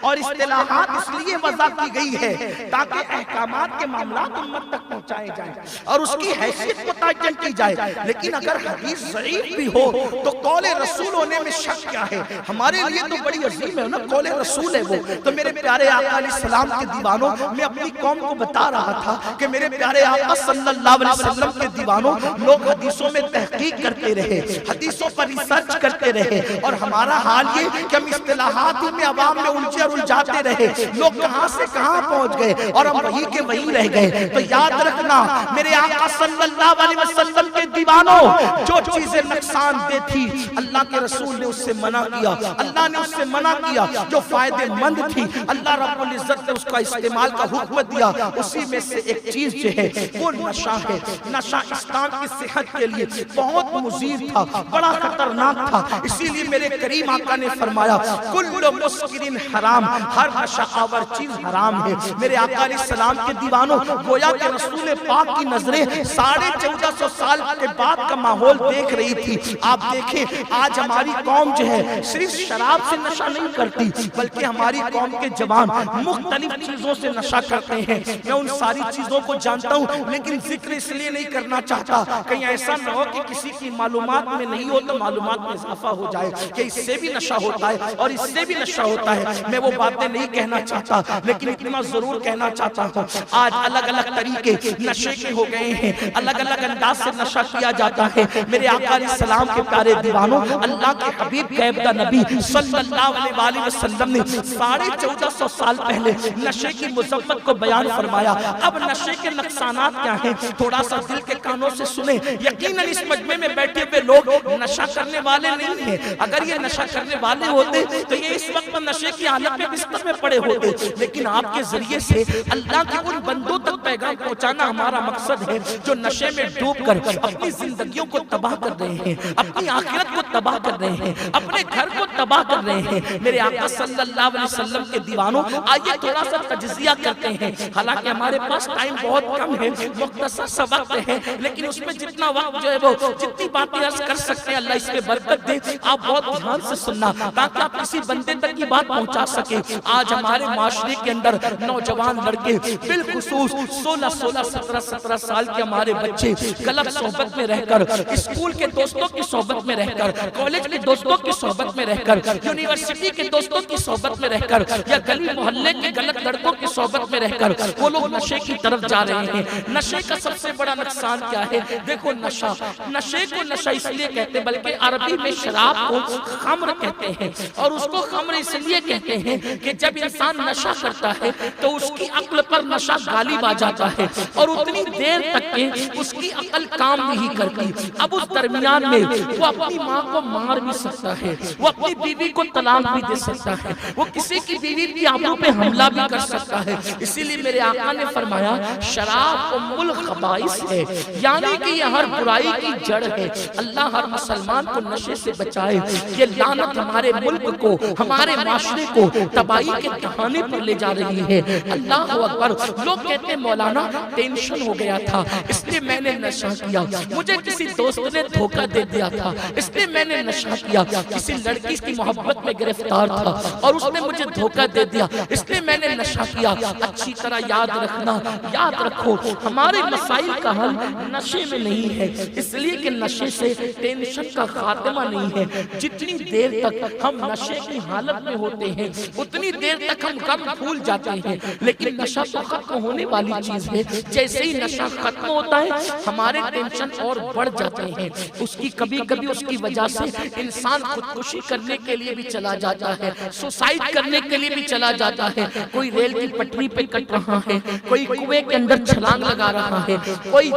और इस्तिलाहात इसलिए वज़ा की गई है ताकि अहकामात के मामलात उम्मत तक पहुंचाए जाए और उसकी हैसियत को तयन की जाए। लेकिन अगर हदीस ज़ईफ़ भी हो तो कौले रसूल होने में शक क्या है? हमारे लिए तो बड़ी अजीम है ना, कौले रसूल है वो। तो मेरे प्यारे आका अलैहिस्सलाम के दीवानों, मैं अपनी कौम को बता रहा था कि मेरे प्यारे आका सल्लल्लाहु अलैहि वसल्लम के दीवानों, लोग हदीसों में तहकीक करते रहे, हदीसों पर रिसर्च करते रहे और हमारा हाल ये कि हम इस्तिलाहात में अवाम में उलझे और उलझाते रहे। लोग कहां से कहां पहुंच गए और हम वहीं के वहीं रह गए। तो याद रखना मेरे आका सल्लल्लाहु अलैहि वसल्लम के दीवानों, जो चीजें नुकसान दे थी अल्लाह के रसूल ने उससे मना किया, अल्लाह ने उससे मना किया। जो फायदेमंद थी अल्लाह रब्बुल इज्जत ने उसका इस्तेमाल का हुक्म दिया। उसी में से एक चीज जो है वो नशा है। नशा इस्लाम की सेहत के लिए बहुत मुज़ीर था, बड़ा खतरनाक था। इसीलिए मेरे करीम आका ने फरमाया कुल्लु मुस्किरिन हराम, हर नशा आवर चीज हराम है। मेरे आका अलैहिस्सलाम के दीवानों, गोया के रसूल पाक की नजरें 1450 साल के बाद का माहौल देख रही थी। आप देखें आज हमारी कौम जो है सिर्फ शराब से नशा नहीं करती, बल्कि हमारी कौम के जवान मुख्तलिफ चीजों से नशा करते हैं। मैं उन सारी चीजों को जानता हूँ लेकिन जिक्र इसलिए नहीं करना चाहता कहीं ऐसा न हो कि किसी की मालूमात में नहीं हो तो मालूमात में इजाफा हो जाए कि इससे भी नशा होता है और इससे भी नशा होता है। मैं वो बातें नहीं कहना चाहता लेकिन इतना जरूर कहना चाहता हूँ, आज अलग अलग तरीके नशे के हो गए हैं, अलग अलग अंदाज से नशा किया जाता है। मेरे आका अलैहिस्सलाम के प्यारे दीवानों, अल्लाह के हबीब कैब दा नबी सल्लल्लाहु अलैहि वसल्लम ने 1450 साल पहले नशे की मुज़व्वत को बयान फरमाया। अब नशे के नुकसानात क्या हैं, थोड़ा सा दिल के कानों से सुने। यकीनन इस मजमे में बैठे हुए लोग नशा करने वाले नहीं हैं। अगर ये नशा करने वाले होते तो ये इस वक्त नशे की हालत में बिस्तर में पड़े होते। लेकिन आपके जरिए से अल्लाह के उन बंदों तक पैगाम पहुंचाना हमारा मकसद है जो नशे में डूबकर अपनी जिंदगियों को तबाह कर रहे हैं, अपनी आखिरत को तबाह कर रहे हैं, अपने घर को तबाह कर रहे हैं। मेरे आका सल्लल्लाहु अलैहि वसल्लम के दीवानों, आइए थोड़ा सा तजज़िया करते हैं। हालांकि हमारे पास टाइम बहुत कम है, मुख्तसर सा वक्त है, लेकिन उसमें जितना वक्त जो है वो जितनी बातें अर्ज कर सकते हैं अल्लाह इसमें बरकत दे। आप बहुत ध्यान से सुनना ताकि आप किसी बंदे तक की बात पहुंचा सके। आज हमारे माशरे के अंदर नौजवान लड़के बिलखुसूस 16-16, 17-17 साल के हमारे बच्चे गलत सोहबत में रहकर, स्कूल के दोस्तों की सोहबत में रहकर, कॉलेज के दोस्तों की सोहबत में रहकर, यूनिवर्सिटी के दोस्तों की सोहबत में रहकर या गली मोहल्ले के गलत लड़कों की सोहबत में रहकर वो लोग नशे की तरफ जा रहे हैं। नशे का सबसे बड़ा नुकसान क्या है? देखो, नशा, नशे को नशा इसलिए कहते हैं, बल्कि अरबी में शराब को खम्र कहते हैं, और उसको खम्र इसलिए कहते हैं कि जब इंसान नशा करता है तो उसकी अक्ल पर नशा गालिब आ जाता है और उतनी देर तक के उसकी अक्ल काम नहीं करती। अब उस दरमियान में वो अपनी माँ को मार भी सकता है, वो अपनी बीवी को तलाक भी दे सकता है, वो किसी की बीवी की आबरू पे हमला भी कर सकता है। इसीलिए मेरे आका ने फरमाया शराब उम्मुल खबाइस है, यानी कि यह हर बुराई की जड़ है। अल्लाह हर मुसलमान को नशे से बचाए। ये लानत हमारे मुल्क को, हमारे माशरे को तबाही के दहाने पर ले जा रही है। अल्लाह अकबर। लोग कहते हैं मौलाना टेंशन हो गया था इसलिए मैंने नशा किया, मुझे किसी दोस्त ने धोखा दे दिया था इसलिए मैंने नशा किया, किसी लड़की की मोहब्बत में गिरफ्तार था और उसने मुझे धोखा दे दिया इसलिए मैंने नशा किया। अच्छी तरह याद रखना, याद रखो, हमारे मसाइल का हल नशे में नहीं है, इसलिए कि नशे से टेंशन का खात्मा नहीं है। जितनी देर तक हम नशे की हालत में होते हैं उतनी देर तक हम गम भूल जाते हैं, लेकिन नशा तो खत्म होने वाली चीज है। जैसे ही नशा खत्म होता है हमारे टेंशन और बढ़ जाते हैं। उसकी कभी कभी उसकी वजह से इंसान खुदकुशी करने के लिए भी चला जाता है, सुसाइड करने के लिए भी चला जाता है। कोई रेल की पटरी पे कट रहा है, कोई कुएं के अंदर छलांग लगा रहा है, कोई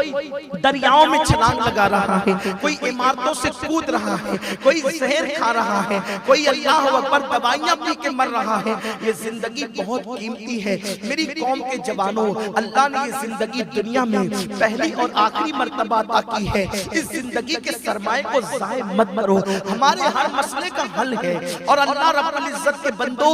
दरियाओं में छलांग लगा रहा है, कोई इमारतों से कूद रहा है, कोई जहर खा रहा है, कोई अल्लाह अकबर दवाइयां पी के मर रहा है। ये जिंदगी बहुत कीमती है मेरी कौम के जवानों। अल्लाह ने ये जिंदगी दुनिया में पहली और आखिरी मर्तबा अता की है। इस जिंदगी के सरमाए को ज़ाय मत करो, हमारे हर मसले का हल है। और अल्लाह रब्बुल इज्जत के बंदो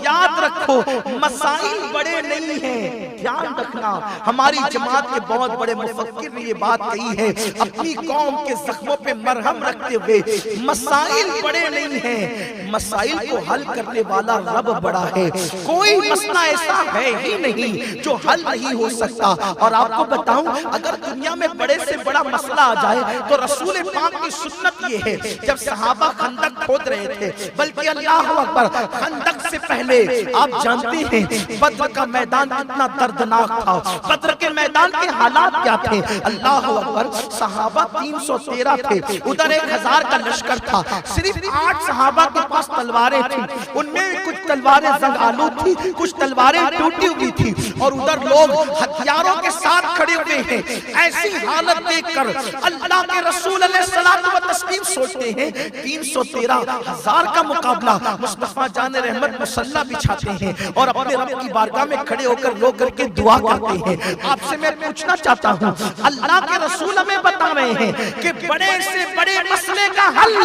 याद रखो, मसाइल बड़े नहीं हैं, ध्यान रखना। हमारी जमात के बहुत बड़े मुफक्किर ने ये बात कही है अपनी कौम के जख्मों पे मरहम रखते हुए, मसाइल बड़े नहीं हैं, मसाइल को हल करने वाला रब बड़ा है। कोई मसला ऐसा है ही नहीं जो हल नहीं हो सकता। और आपको बताऊं, अगर दुनिया में बड़े से बड़ा मसला आ जाए तो रसूल पाक की सुन्नत ये है, जब सहाबा खंदक खोद रहे थे, बल्कि अल्लाह अकबर, खंदक से पहले आप जानते हैं बद्र का मैदान कितना दर्दनाक था, बद्र के मैदान के हालात क्या थे। अल्लाह अकबर, सहाबा 313 थे, उधर 1000 का लश्कर था, सिर्फ 8 सहाबा के पास तलवारें थी, उनमें कुछ तलवारें जंग आलू थी, कुछ तलवारें टूटी हुई थी, और उधर लोग हथियारों के साथ खड़े हुए हैं। ऐसी हालत देखकर अल्लाह के रसूल अलैहिस्सलातु व तस्लीम सोचते हैं 313,000 का मुकाबला। मुस्तफा जान रहमत मुसल्ला बिछाते हैं और अपने रब की बारगाह में खड़े होकर रो करके दुआ करते हैं। आपसे मैं पूछना चाहता हूँ, अल्लाह के रसूल हमें बता रहे हैं कि बड़े से बड़े मसले का हल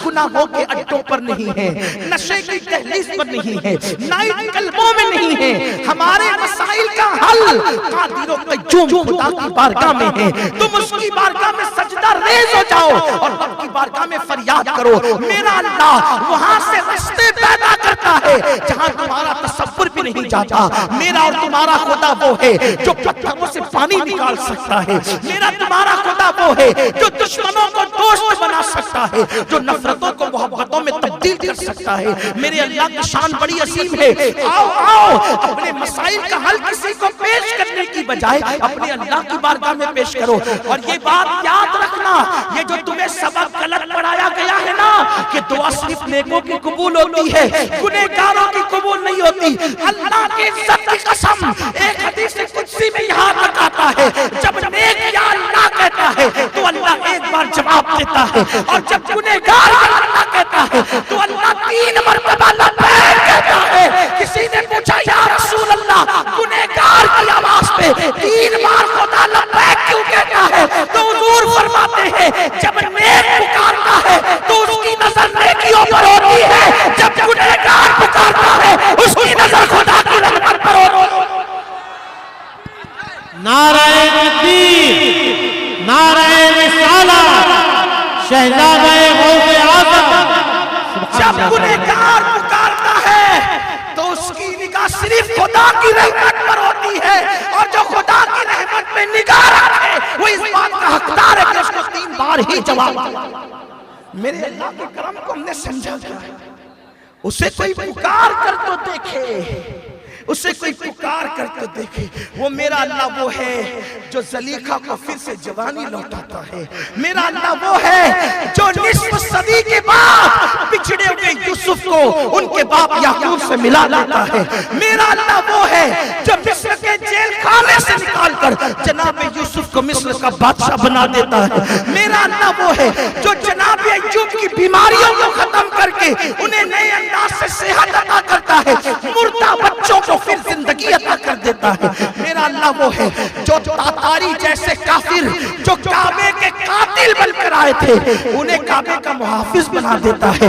गुनाहों के अड्डों पर नहीं है, नशे की दहलीज पर नहीं है, नाइट क्लबों में नहीं है। हमारे मसाइल का हल कादिर व कय्यूम खुदा की बारगाह में है। तुम उसकी बारगाह में सजदा रेज़ हो जाओ और रब की बारगाह में फरियाद करो। मेरा अल्लाह वहां से रास्ते पैदा करता है जहां तुम्हारा तसव्वुर भी नहीं जाता। मेरा और तुम्हारा खुदा वो है जो पत्थरों से पानी निकाल सकता है। मेरा तुम्हारा खुदा वो है जो दुश्मनों को दोस्त बना सकता है, जो नफरतों को मोहब्बतों में तब्दील कर सकता है। मेरे अल्लाह की शान बड़ी असीम है। आओ आओ, अपने मसाइल का हल किसी को पेश करने की बजाय अपने अल्लाह की बारगाह में पेश करो। और ये बात याद रखना, ये जो तुम्हें सबक गलत पढ़ाया गया है ना कि दुआ सिर्फ नेकों की कबूल होती है, गुनहगारों की कबूल नहीं होती। अल्लाह की इज्जत की कसम, एक हदीस कुदसी में यहाँ तक आता है, जब नेक या अल्लाह कहता है तो अल्लाह एक बार जवाब देता है, और जब गुनहगार अल्लाह कहता है तो अल्लाह 3 मरतबा लब्बैक कहता है। किसी ने पूछा या रसूल अल्लाह, गुनहगार की आवाज पे 3 बार खुदा लब्बैक क्यों कहता है? तो हुजूर फरमाते हैं जब नेक पुकारता है तो उसकी नजर नेकियों पर होती है, जब गुनहगार पुकारता है उसकी नजर खुदा की रहमत पर होती है। नाराए तकबीर, नाराए रिसाला, शहजादा जब गुनहगार पुकारता है तो उसकी निगाह सिर्फ खुदा की रहमत पर होती है, और जो खुदा की रहमत में निगाह रखे वो इस बात का हकदार है कि उसको 3 बार ही जवाब दे। मेरे अल्लाह के करम को हमने समझा क्या है? उसे कोई पुकार कर तो देखे, उसे कोई पुकार कर तो देखे। वो मेरा अल्लाह वो है जो जलीखा को फिर से जवानी लौटाता है। मेरा अल्लाह वो है जो निस्फ सदी के बाद पिछड़े हुए यूसुफ को उनके बाप याकूब से मिला देता है। मेरा अल्लाह वो है जो मिस्र के जेल खाने से निकालकर जनाब यूसुफ को मिस्र का बादशाह बना देता है। मेरा अल्लाह वो है जो जनाब अय्यूब की बीमारियों को खत्म करके उन्हें नए अंदाज से सेहत अता करता है, मुर्दा बच्चों को फिर जिंदगी अता कर देता है। मेरा अल्लाह वो है जो तातारी जैसे काफिर जो काबे के कातिल बनकर आए थे उन्हें काबे का मुहाफिज बना देता है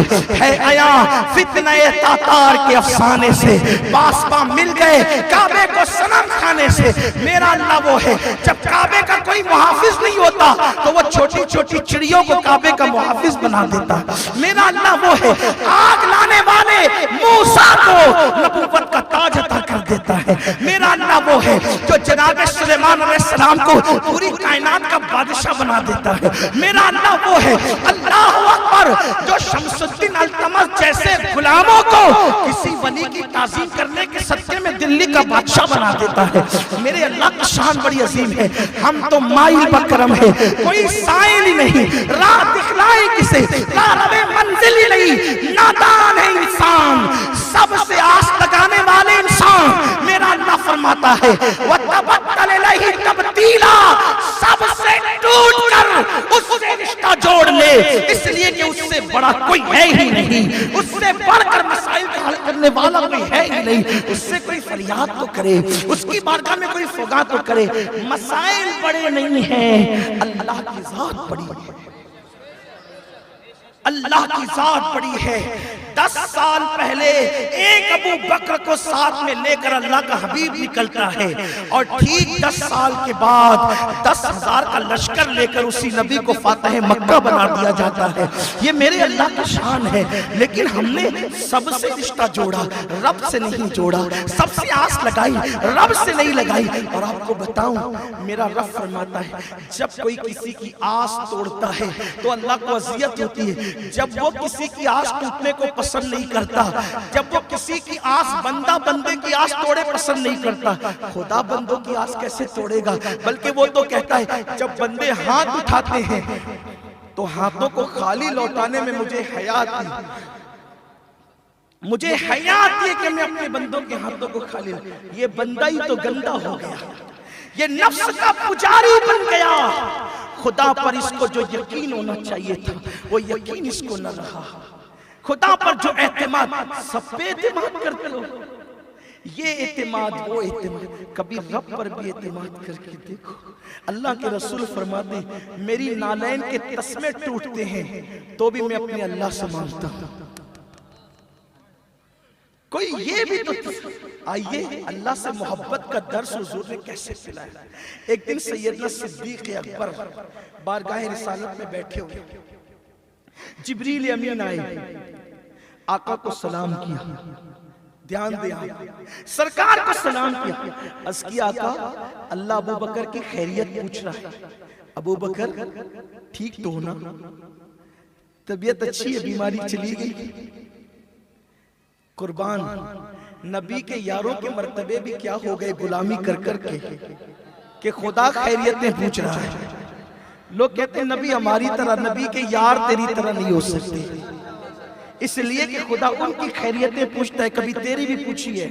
आया फितने तातार के अफसाने से बासबा मिल गए काबे को सनम खाने से। मेरा अल्लाह वो है जब काबे का कोई मुहाफिज नहीं होता तो वो छोटी छोटी चिड़ियों को काबे का मुहाफिज बना देता है। मेरा अल्लाह वो है आग लाने वाले मूसा को नबूवत का ताज अता कर देता है। मेरा अल्लाह वो है जो जनाब सुलेमान अलैहिस्सलाम को पूरी कायनात का बादशाह बना देता है। मेरा अल्लाह वो है अल्लाह अकबर जो शमसुद्दीन अल्तमस जैसे गुलामों को किसी वली की ताज़ीम करने के सदक़े में दिल्ली का बादशाह बना देता है। मेरे अल्लाह की शान बड़ी अजीम है। हम तो माइल बकरम है, कोई साइल ही नहीं, राह दिखलाई किसे, राह मंजिल ही नहीं, नादान है इंसान, सबसे आस लगाने वाले इंसान। मेरा अल्लाह फरमाता है वतबत्तल इलैहि तब्दीला, सबसे टूट कर उससे रिश्ता जोड़ ले, इसलिए कि उससे बड़ा कोई है ही नहीं, उससे बढ़कर मसाइल का हल करने वाला कोई है ही नहीं। उससे कोई फरियाद तो करे, उसकी बारगाह में कोई फुगा तो करे। मसाइल बड़े नहीं हैं, अल्लाह की जात बड़ी है, अल्लाह की जात बड़ी है। 10 साल पहले एक अबू बकर को साथ में लेकर अल्लाह का हबीब निकलता है और ठीक 10 साल के बाद 10,000 का लश्कर लेकर उसी नबी को फातह मक्का बना दिया जाता है। ये मेरे अल्लाह की शान है। लेकिन हमने सबसे रिश्ता जोड़ा, रब से नहीं जोड़ा, सबसे आस लगाई, रब से नहीं लगाई। और आपको बताऊं मेरा रब फरमाता है जब कोई किसी की आस तोड़ता है तो अल्लाह को अजियत होती है। जब वो किसी की आस टूटने को पसंद नहीं करता, जब वो किसी की आस बंदा बंदे की आस तोड़े पसंद नहीं करता, खुदा बंदों की आस कैसे तोड़ेगा? बल्कि वो तो कहता है जब बंदे हाथ उठाते हैं तो हाथों को खाली लौटाने में मुझे हया आती, मुझे हया आती है कि मैं अपने बंदों के हाथों को खाली, ये बंदा ही तो गंदा हो गया, ये नफ्स का पुजारी बन गया। खुदा पर इसको जो यकीन होना चाहिए था वो यकीन इसको न रहा। खुदा पर जो एतमाद, सब पे एतमाद करते हो, ये एतमाद वो एतमाद, कभी रब पर भी एतमाद करके देखो। अल्लाह के रसूल फरमाते मेरी नालैन के तस्मे टूटते हैं तो भी मैं अपने अल्लाह से मांगता हूँ। कोई ये भी तो आइए अल्लाह से मोहब्बत का दर्स हुजूर ने कैसे पिलाया। एक दिन सैयदना सिद्दीक अकबर बारगाह रिसालत में बैठे हुए, जिब्रील अमीन आए, आका को सलाम किया, ध्यान दे सरकार को सलाम किया, अर्ज़ किया आका अल्लाह अबू बकर की खैरियत पूछ रहा है। अबू बकर ठीक तो होना, तबीयत अच्छी है, बीमारी चली गई? कुर्बान नबी के यारों के मर्तबे भी क्या हो गए गुलामी कर कर के कि खुदा खैरियतें पूछ रहा है। लोग कहते हैं नबी हमारी तरह, नबी के यार तेरी तरह नहीं हो सकते, इसलिए कि खुदा उनकी खैरियतें पूछता है, कभी तेरी भी पूछी है।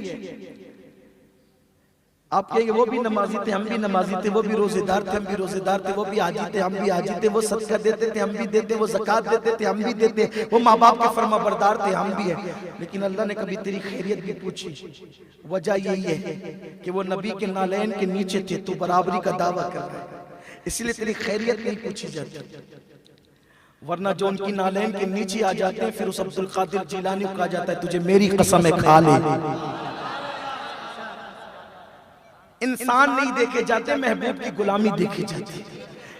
आप कहेंगे वो भी नमाजी थे, हम भी नमाजी थे, वो भी रोजेदार थे, हम भी रोजेदार थे, वो भी हाजी थे, हम भी हाजी थे, वो सदका देते थे, हम भी देते, वो ज़कात देते थे, हम भी देते, वो माँ बाप के फरमाबरदार थे, हम भी है। लेकिन अल्लाह ने कभी तेरी खैरियत भी पूछी? वजह यही है कि वो नबी के नालैन के नीचे थे, तो बराबरी का दावा कर रहा है, इसलिए तेरी खैरियत नहीं पूछी जाती। वरना जो उनकी नालैन के नीचे आ जाते हैं फिर उस अब्दुल कादिर जिलानी को कहा जाता है तुझे मेरी कसम है खा ले। इंसान नहीं देखे जाते, महबूब की गुलामी देखी जाती।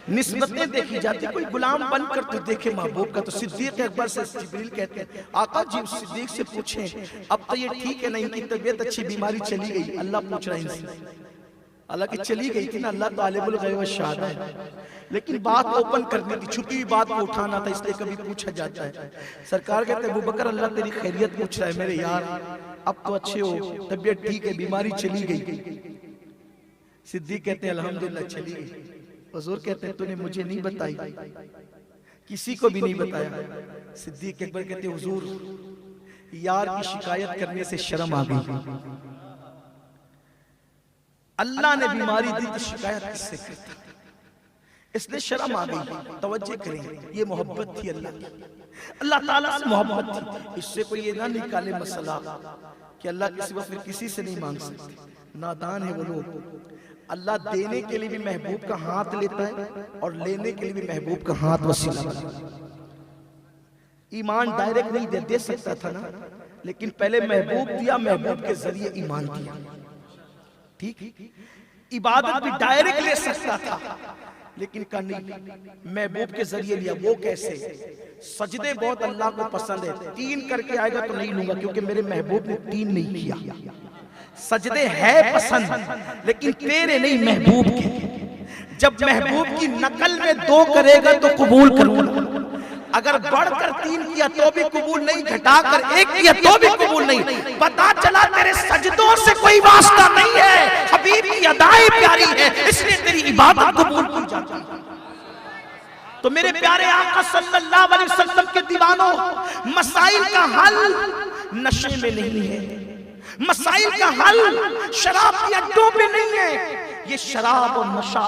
निस्बतें देखी जाती, कोई गुलाम बनकर तो देखे महबूब का। तो सिद्दीक अकबर से जिब्रील कहते हैं आका जी सिद्दीक से पूछें अब तो ये ठीक है ना, इनकी तबीयत अच्छी, बीमारी चली गई। अल्लाह पूछ रहा है इनसे, हालांकि चली गई थी ना, अल्लाह तो आलिमुल गैब व शहादत है, लेकिन बात ओपन करनी थी, छुपी हुई बात को उठाना था, इसलिए कभी पूछा जाता है। सरकार कहते हैं अबू बकर अल्लाह तेरी खैरियत पूछ रहा है मेरे यार, अब तो अच्छे हो, तबीयत ठीक है, बीमारी चली गई। सिद्दीक कहते हैं अल्हम्दुलिल्लाह चली गई। हुजूर कहते हैं तूने मुझे नहीं बताई, किसी को भी नहीं बताया। सिद्दीक अकबर कहते हैं हुजूर यार की शिकायत करने से शर्म आ गई, अल्लाह ने बीमारी दी तो शिकायत किससे करता, इसलिए शर्म आ गई। तवज्जो करें, ये मोहब्बत थी अल्लाह की, अल्लाह ताला से मोहब्बत थी। इससे कोई ये ना निकाले मसला कि अल्लाह के सिवा फिर किसी से नहीं मांग सकते, नादान है वो लोग। अल्लाह देने के लिए भी महबूब का हाथ लेता है और लेने के लिए भी महबूब का हाथ वसीला बनाता है। ईमान डायरेक्ट नहीं दे सकता था ना, लेकिन पहले महबूब दिया, महबूब के जरिए ईमान दिया। ठीक, इबादत भी डायरेक्ट ले सकता था, लेकिन का नहीं, महबूब के जरिए लिया। वो कैसे? सजदे बहुत अल्लाह को पसंद है, 3 करके आएगा तो नहीं लूंगा क्योंकि मेरे महबूब ने 3 नहीं किया। सजदे है पसंद लेकिन तेरे नहीं, महबूब के। जब महबूब की नकल में 2 करेगा तो कबूल करूंगा, अगर बढ़कर 3 किया तो भी कबूल नहीं, घटाकर 1 किया तो भी कबूल नहीं। पता चला तेरे सजदों से कोई वास्ता नहीं है, हबीब की अदाएं प्यारी है, इसलिए तेरी इबादत कबूल की जाती है। तो मेरे प्यारे आका सल्लल्लाहु अलैहि वसल्लम के दीवानों, मसाइल का हल नशे में नहीं है, मसाइल का हल शराब के अड्डों पे नहीं है। ये शराब और नशा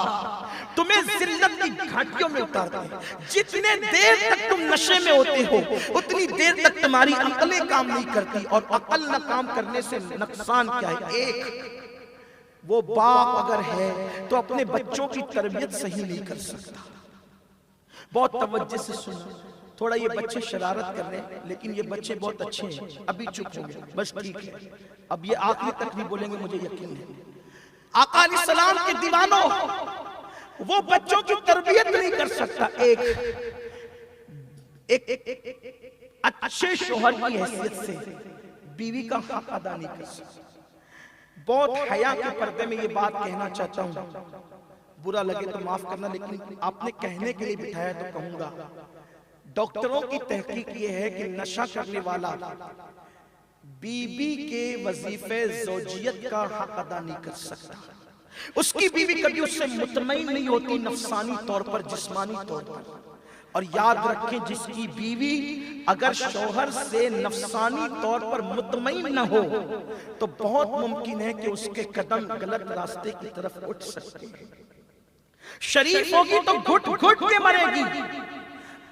तुम्हें जिल्लत की घाटियों में उतारता है। जितने देर तक तुम नशे में होते हो उतनी देर तक तुम्हारी अकलें काम नहीं करती, और अकल न काम करने से नुकसान क्या है? एक, वो बाप अगर है तो अपने बच्चों की तरबियत सही नहीं कर सकता। बहुत तवज्जो से सुनो, थोड़ा ये बच्चे शरारत कर रहे हैं लेकिन ये बच्चे बहुत अच्छे हैं, अभी चुप होंगे, बस ठीक है, अब ये आखिरी तक नहीं बोलेंगे, मुझे यकीन है। आका अलैहिस्सलाम के दीवानों, वो बच्चों की तरबियत नहीं कर सकता। एक अच्छे शोहर की हैसियत से बीवी का हक अदा नहीं कर सकता। बहुत हया के पर्दे में ये बात कहना चाहता हूं, बुरा लगे तो माफ करना, लेकिन आपने कहने के लिए बिठाया तो कहूंगा। डॉक्टरों की तहकीक ये है कि नशा करने वाला बीबी के वजीफे ज़ौजियत का हक अदा नहीं कर सकता। उसकी बीवी कभी उससे मुतमईन नहीं होती, नफसानी तौर पर, जिस्मानी तौर पर। और याद रखें, जिसकी बीवी अगर शौहर से नफसानी तौर पर मुतमईन न हो तो बहुत मुमकिन है कि उसके कदम गलत रास्ते की तरफ उठ सकते हैं। शरीफ होगी तो घुट घुट के मरेगी,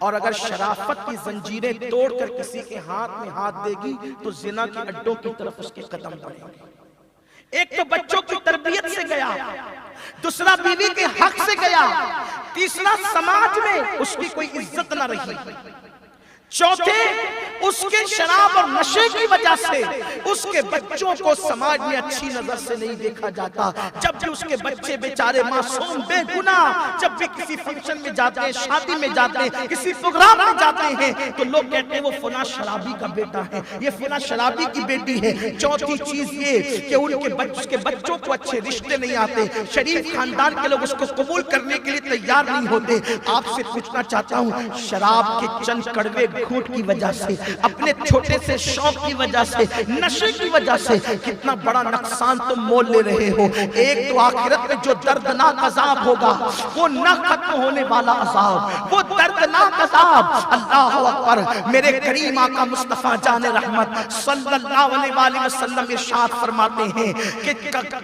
और अगर शराफत की जंजीरें तोड़कर किसी के हाथ में हाथ देगी तो जिना के अड्डों की तरफ उसके कदम बढ़ेंगे। एक तो बच्चों की तरबियत से गया, दूसरा बीवी के हक से गया, तीसरा समाज में उसकी कोई इज्जत न रही, चौथे उसके शराब और नशे की वजह से उसके बच्चों को समाज में अच्छी नजर से नहीं देखा जाता। जब भी उसके बच्चे बेचारे मासूम बेगुनाह जब भी किसी फंक्शन में जाते हैं, शादी में जाते हैं, किसी प्रोग्राम में जाते हैं, तो लोग कहते हैं वो फला शराबी का बेटा है, ये फला शराबी की बेटी है। चौथी चीज ये कि उसके बच्चों को अच्छे रिश्ते नहीं आते, शरीफ खानदान के लोग उसको कबूल करने के लिए तैयार नहीं होते। आपसे पूछना चाहता हूँ, शराब के चंद कड़वे घूंट की वजह से, अपने छोटे से शौक की वजह से, नशे की वजह से कितना बड़ा नुकसान तुम मोल ले रहे हो। एक तो आखिरत में जो दर्दनाक अजाब होगा वो न खत्म होने वाला अजाब, वो दर्दनाक अजाब। अल्लाह अकबर। मेरे करीम आका मुस्तफा जाने रहमत सल्लल्लाहु अलैहि वसल्लम इरशाद फरमाते हैं कि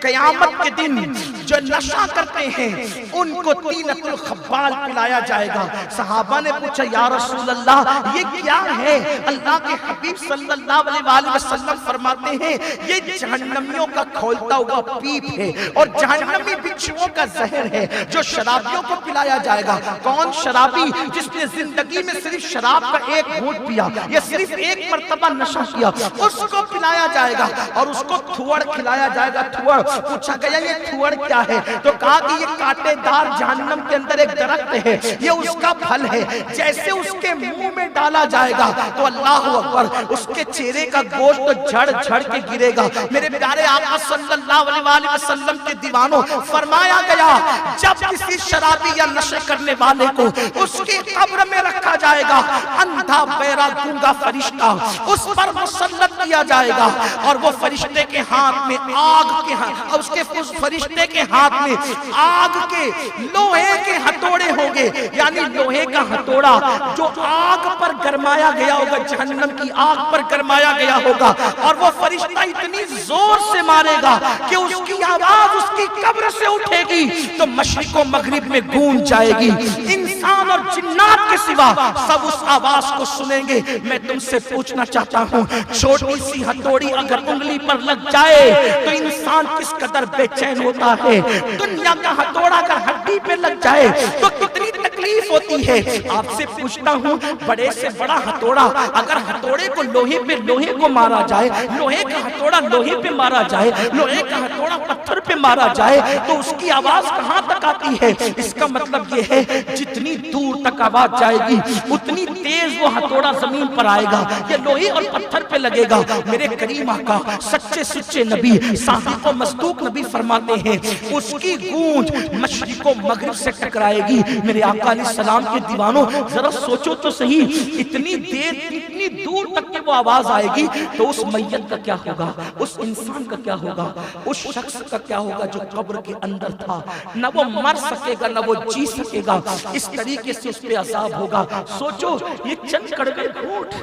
क़यामत के दिन जो नशा करते हैं उनको तीनतुल खब्बाल पिलाया जाएगा। सहाबा ने पूछा, या रसूल अल्लाह ये क्या है? अल्लाह के हबीब सल्लल्लाहु अलैहि वसल्लम फरमाते हैं ये जहन्नमियों का खोलता हुआ पीप है और जहन्नमी बिच्छुओं का जहर है जो शराबियों को पिलाया जाएगा। कौन शराबी? जिसने जिंदगी में सिर्फ शराब का एक घूंट पिया या सिर्फ एक मर्तबा नशा किया, उसको पिलाया जाएगा और उसको थुअड़ खिलाया जाएगा। थुअड़। पूछा गया ये थुअड़ क्या क्या है? तो कहा कि ये कांटेदार जहन्नम के अंदर एक दरख्त है, ये उसका फल है। जैसे उसके मुंह में डाला जाएगा तो अल्लाह अकबर, उसके चेहरे का गोश्त झड़ झड़ के गिरेगा। मेरे प्यारे आका सल्लल्लाहु अलैहि वसल्लम के दीवानों, फरमाया गया जब किसी शराबी या नशे करने वाले को उसकी कब्र में रखा जाएगा, अंधा बहरा गूंगा फरिश्ता उस पर मुसल्लत किया जाएगा और वो फरिश्ते के हाथ में आग के हाथ, उसके उस फरिश्ते के हाथ में आग के लोहे के हथौड़े होंगे, यानी लोहे का हथौड़ा जो आग पर गरमाया गया होगा, जहन्नम की आग पर गरमाया गया होगा, और वो फरिश्ता इतनी जोर से मारेगा कि उसकी आवाज उसकी कब्र से उठेगी तो मशरिक और मगरिब में गूंज जाएगी। इंसान और जिन्नात के सिवा सब उस आवाज को सुनेंगे। मैं तुमसे पूछना चाहता हूँ, छोटी सी हथौड़ी अगर उंगली पर लग जाए तो इंसान किस कदर बेचैन होता है। दुनिया का हथौड़ा अगर हड्डी पे लग जाए तो कितनी तकलीफ होती है। आपसे पूछता हूँ, बड़े से बड़ा हथौड़ा अगर हथौड़े को लोहे पे लोहे को मारा जाए, लोहे का हथौड़ा लोहे पे मारा जाए, लोहे का हथौड़ा पत्थर पे मारा जाए तो उसकी आवाज कहां तक आती है? इसका मतलब यह है जितनी दूर तक आवाज जाएगी उतनी तेज वो हथौड़ा जमीन पर आएगा या लोहे और पत्थर पे लगेगा। मेरे करीम आका सच्चे सुच्चे नबी सादिक और मसदूक नबी फरमाते हैं उसकी गूंज मशरिक और मगरिब से टकराएगी। मेरे आका अलैहिस्सलाम के दीवानों, जरा सोचो तो सही, इतनी देर इतनी दूर तक की वो आवाज आएगी तो उस मैयत का क्या होगा, उस इंसान का क्या होगा, उस शख्स का क्या होगा जो कब्र के अंदर था। न वो मर सकेगा न वो जी सकेगा, इस तरीके से उस पे अजाब होगा। सोचो, ये चंद कड़वे घूंट,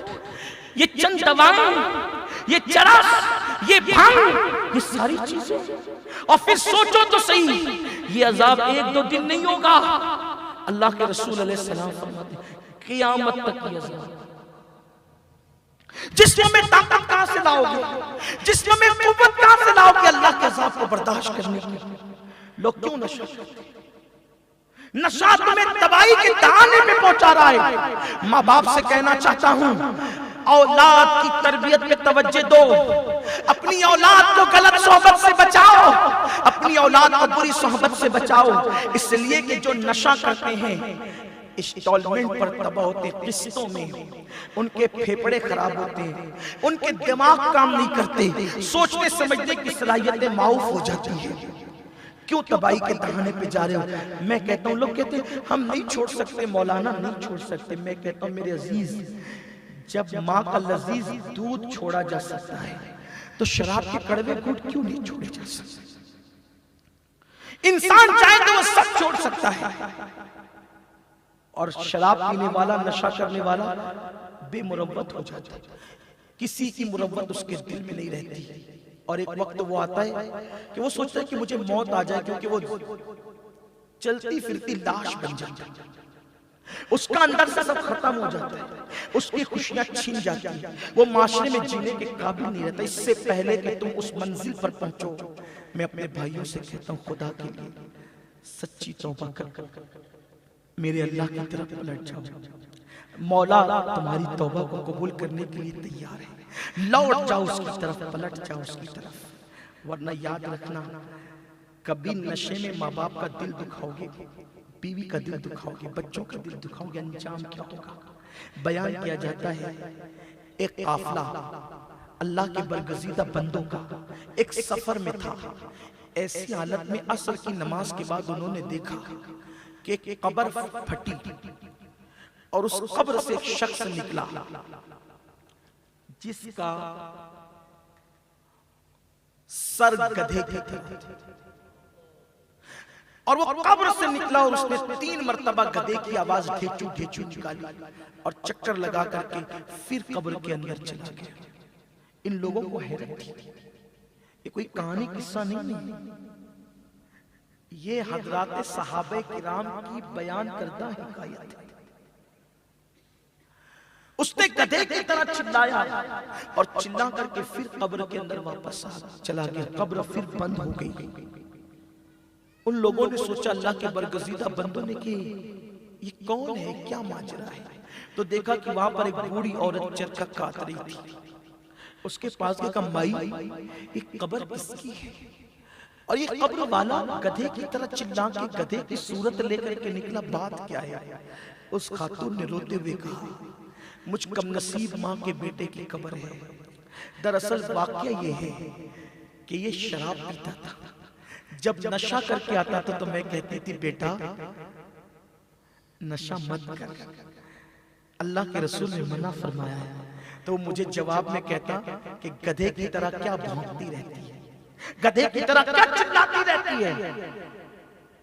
ये चंद दवाएं, ये चरस, ये भांग, ये सारी चीजें, और फिर सोचो तो सही ये अजाब एक दो दिन नहीं होगा। अल्लाह के रसूल अलैहिस्सलाम फरमाते क़यामत तक ये अजाब। जिस्म में ताकत कहां से लाओगे, जिस्म में कुव्वत कहां से लाओगे अल्लाह के अजाब को बर्दाश्त करने की? लोग क्यों नशा करते? नशा तुम्हें तबाही के दाने पे पहुंचा रहा है। माँ बाप से कहना चाहता हूं, औलाद की तरबियत में तवज्जो दो, अपनी औलाद को गलत सोहबत से बचाओ, अपनी औलाद को बुरी सोहबत से बचाओ। इसलिए कि जो नशा करते हैं इंस्टॉलमेंट पर तबाह होते, किस्तों में उनके फेफड़े खराब होते हैं, उनके दिमाग काम नहीं करते, सोचने समझने की सलाहियतें माऊफ हो जाती है। क्यों तबाही के दहाने पे जा रहे हो? मैं कहता हूँ, लोग कहते हैं हम नहीं छोड़ सकते, मौलाना नहीं छोड़ सकते। मैं कहता हूँ मेरे अजीज, जब माँ का लजीज दूध छोड़ा जा सकता है तो शराब के कड़वे घूंट क्यों नहीं छोड़े जा सकते? इंसान चाहे तो वो सब छोड़ सकता है, और शराब पीने वाला, नशा करने वाला बेमुरव्वत हो जाता है। किसी की मुरव्वत उसके दिल में नहीं रहती, और एक वक्त वो आता है कि वो सोचता है कि मुझे मौत आ जाए, क्योंकि वो चलती फिरती लाश बन जाता है, उसका अंदर से सब खत्म हो जाता है, उसकी खुशियां छीन जाती हैं, वो माशरे में जीने के काबिल नहीं रहता। इससे पहले कि तुम उस मंजिल पर पहुंचो, मैं अपने भाइयों से कहता हूँ, खुदा के लिए सच्ची तौबा कर मेरे अल्लाह की तरफ पलट जाओ। मौला तुम्हारी तौबा को कबूल करने के लिए तैयार है। लौट जाओ उसकी तरफ, पलट जाओ उसकी तरफ। वरना याद रखना, कभी नशे में माँ बाप का दिल दुखाओगे, बीवी का दिल दुखाओगे, बच्चों का दिल दुखाओगे, अंजाम क्या होगा? बयान किया जाता है एक काफिला अल्लाह के बरगजीदा बंदों का एक सफर में था। ऐसी हालत में असर की नमाज के बाद उन्होंने देखा कि एक कब्र फटी और उस कब्र से एक शख्स निकला जिसका सर गधे की था, और वो कब्र से निकला और उसने 3 मरतबा गधे की आवाज ढेचू ढेचू निकाली और चक्कर लगा करके फिर कब्र के अंदर चला गया। इन लोगों को हैरत थी, ये कोई कहानी किस्सा नहीं है, ये हजरात सहाबे किराम की बयान करदा हिकायत है। उसने गधे की तरह चिल्लाया और चिल्ला करके फिर कब्र के अंदर वापस चला गया। कब्र फिर बंद हो गई। उन लोगों ने सोचा, अल्लाह के बरगजीदा बंदों ने कि ये कौन है, क्या माजरा है? तो देखा कि वहां पर एक बूढ़ी औरत चरखा काट रही थी। उसके पास देखा, माई ये कब्र किसकी है? और ये कब्र वाला गधे की तरह चिल्ला के गधे की सूरत लेकर के निकला। बात क्या है? उस खातून ने रोते हुए कहा, मुझ कमनसीब माँ के बेटे की कब्र है। दरअसल वाकया ये है कि ये शराब पीता था, जब नशा करके आता था तो मैं कहती थी बेटा नशा मत कर, अल्लाह के रसूल ने मना फरमाया है। तो मुझे जवाब में कहता कि गधे की तरह क्या भौंकती रहती है, गधे की तरह क्या चिल्लाती रहती है।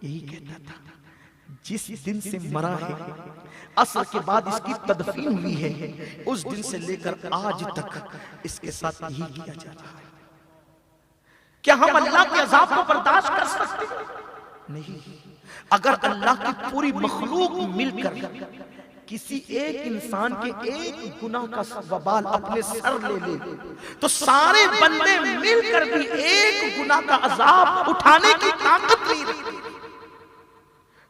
यही कहता था। जिस दिन से मरा है, असर के बाद इसकी तदफीन हुई है, उस दिन से लेकर आज तक इसके साथ यही किया जा रहा है। क्या हम अल्लाह के अज़ाब को बर्दाश्त कर सकते हैं? नहीं। अगर अल्लाह की पूरी मखलूक मिलकर किसी एक इंसान के एक गुनाह का वबाल अपने सर ले ले, तो सारे बंदे मिलकर भी एक गुनाह का अजाब उठाने की ताकत नहीं रखते।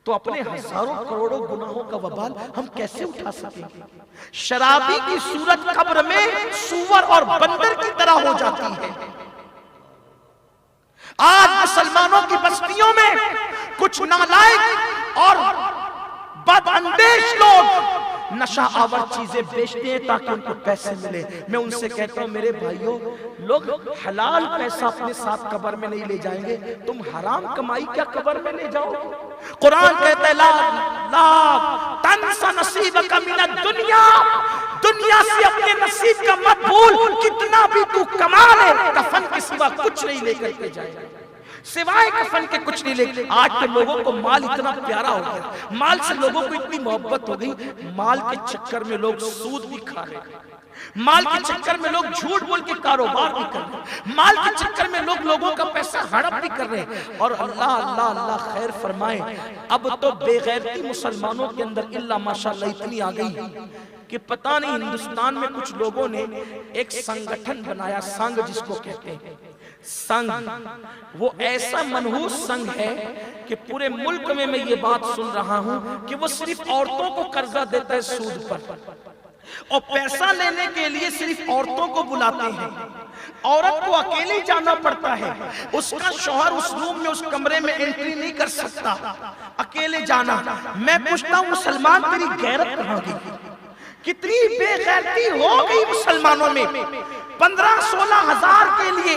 तो अपने हजारों करोड़ों गुनाहों का वबाल हम कैसे उठा सकेंगे? शराबी की सूरत कब्र में सूअर और बंदर की तरह हो जाती है। आज मुसलमानों की बस्तियों में कुछ नालायक और बदअंदेश लोग नशा आवर चीजें बेचते हैं ताकि उनको पैसे मिले। मैं उनसे कहता हूं मेरे भाइयों, लोग हलाल पैसा अपने साथ कब्र में नहीं ले जाएंगे, तुम हराम कमाई क्या कब्र में ले जाओ? कुरान कहता है ला ला तंसा नसीबका मिनद दुनिया, दुनिया से अपने नसीब का मत भूल। कितना भी तू कमा ले, कफन के सिवा कुछ नहीं लेकर के जाएगा, सिवाय कफन के कुछ नहीं लेके। आज के लोगों को माल इतना प्यारा हो गया, माल से लोगों को इतनी मोहब्बत हो गई, माल के चक्कर में लोग सूद भी खा रहे हैं, माल के चक्कर में लोग झूठ बोल के कारोबार भी कर रहे हैं, माल के चक्कर में लोग लोगों का पैसा हड़प भी कर रहे हैं। और अल्लाह अल्लाह अल्लाह खैर फरमाए, अब तो बेगैरती मुसलमानों के अंदर इल्ला माशाअल्लाह इतनी आ गई कि पता नहीं हिंदुस्तान में कुछ लोगों ने एक संगठन बनाया, संघ जिसको कहते हैं संघ। वो ऐसा मनहूस संघ है कि पूरे मुल्क में मैं ये बात सुन रहा हूं कि वो सिर्फ औरतों को कर्जा देता है सूद पर, और पैसा लेने के लिए सिर्फ औरतों को बुलाते हैं। औरत को अकेले जाना पड़ता है, उसका शौहर उस रूम में उस कमरे में एंट्री नहीं कर सकता, अकेले जाना। मैं पूछता हूं मुसलमान तेरी गैरत कहां गई? कितनी बेगैरती हो गई मुसलमानों में। 15-16 हजार के लिए,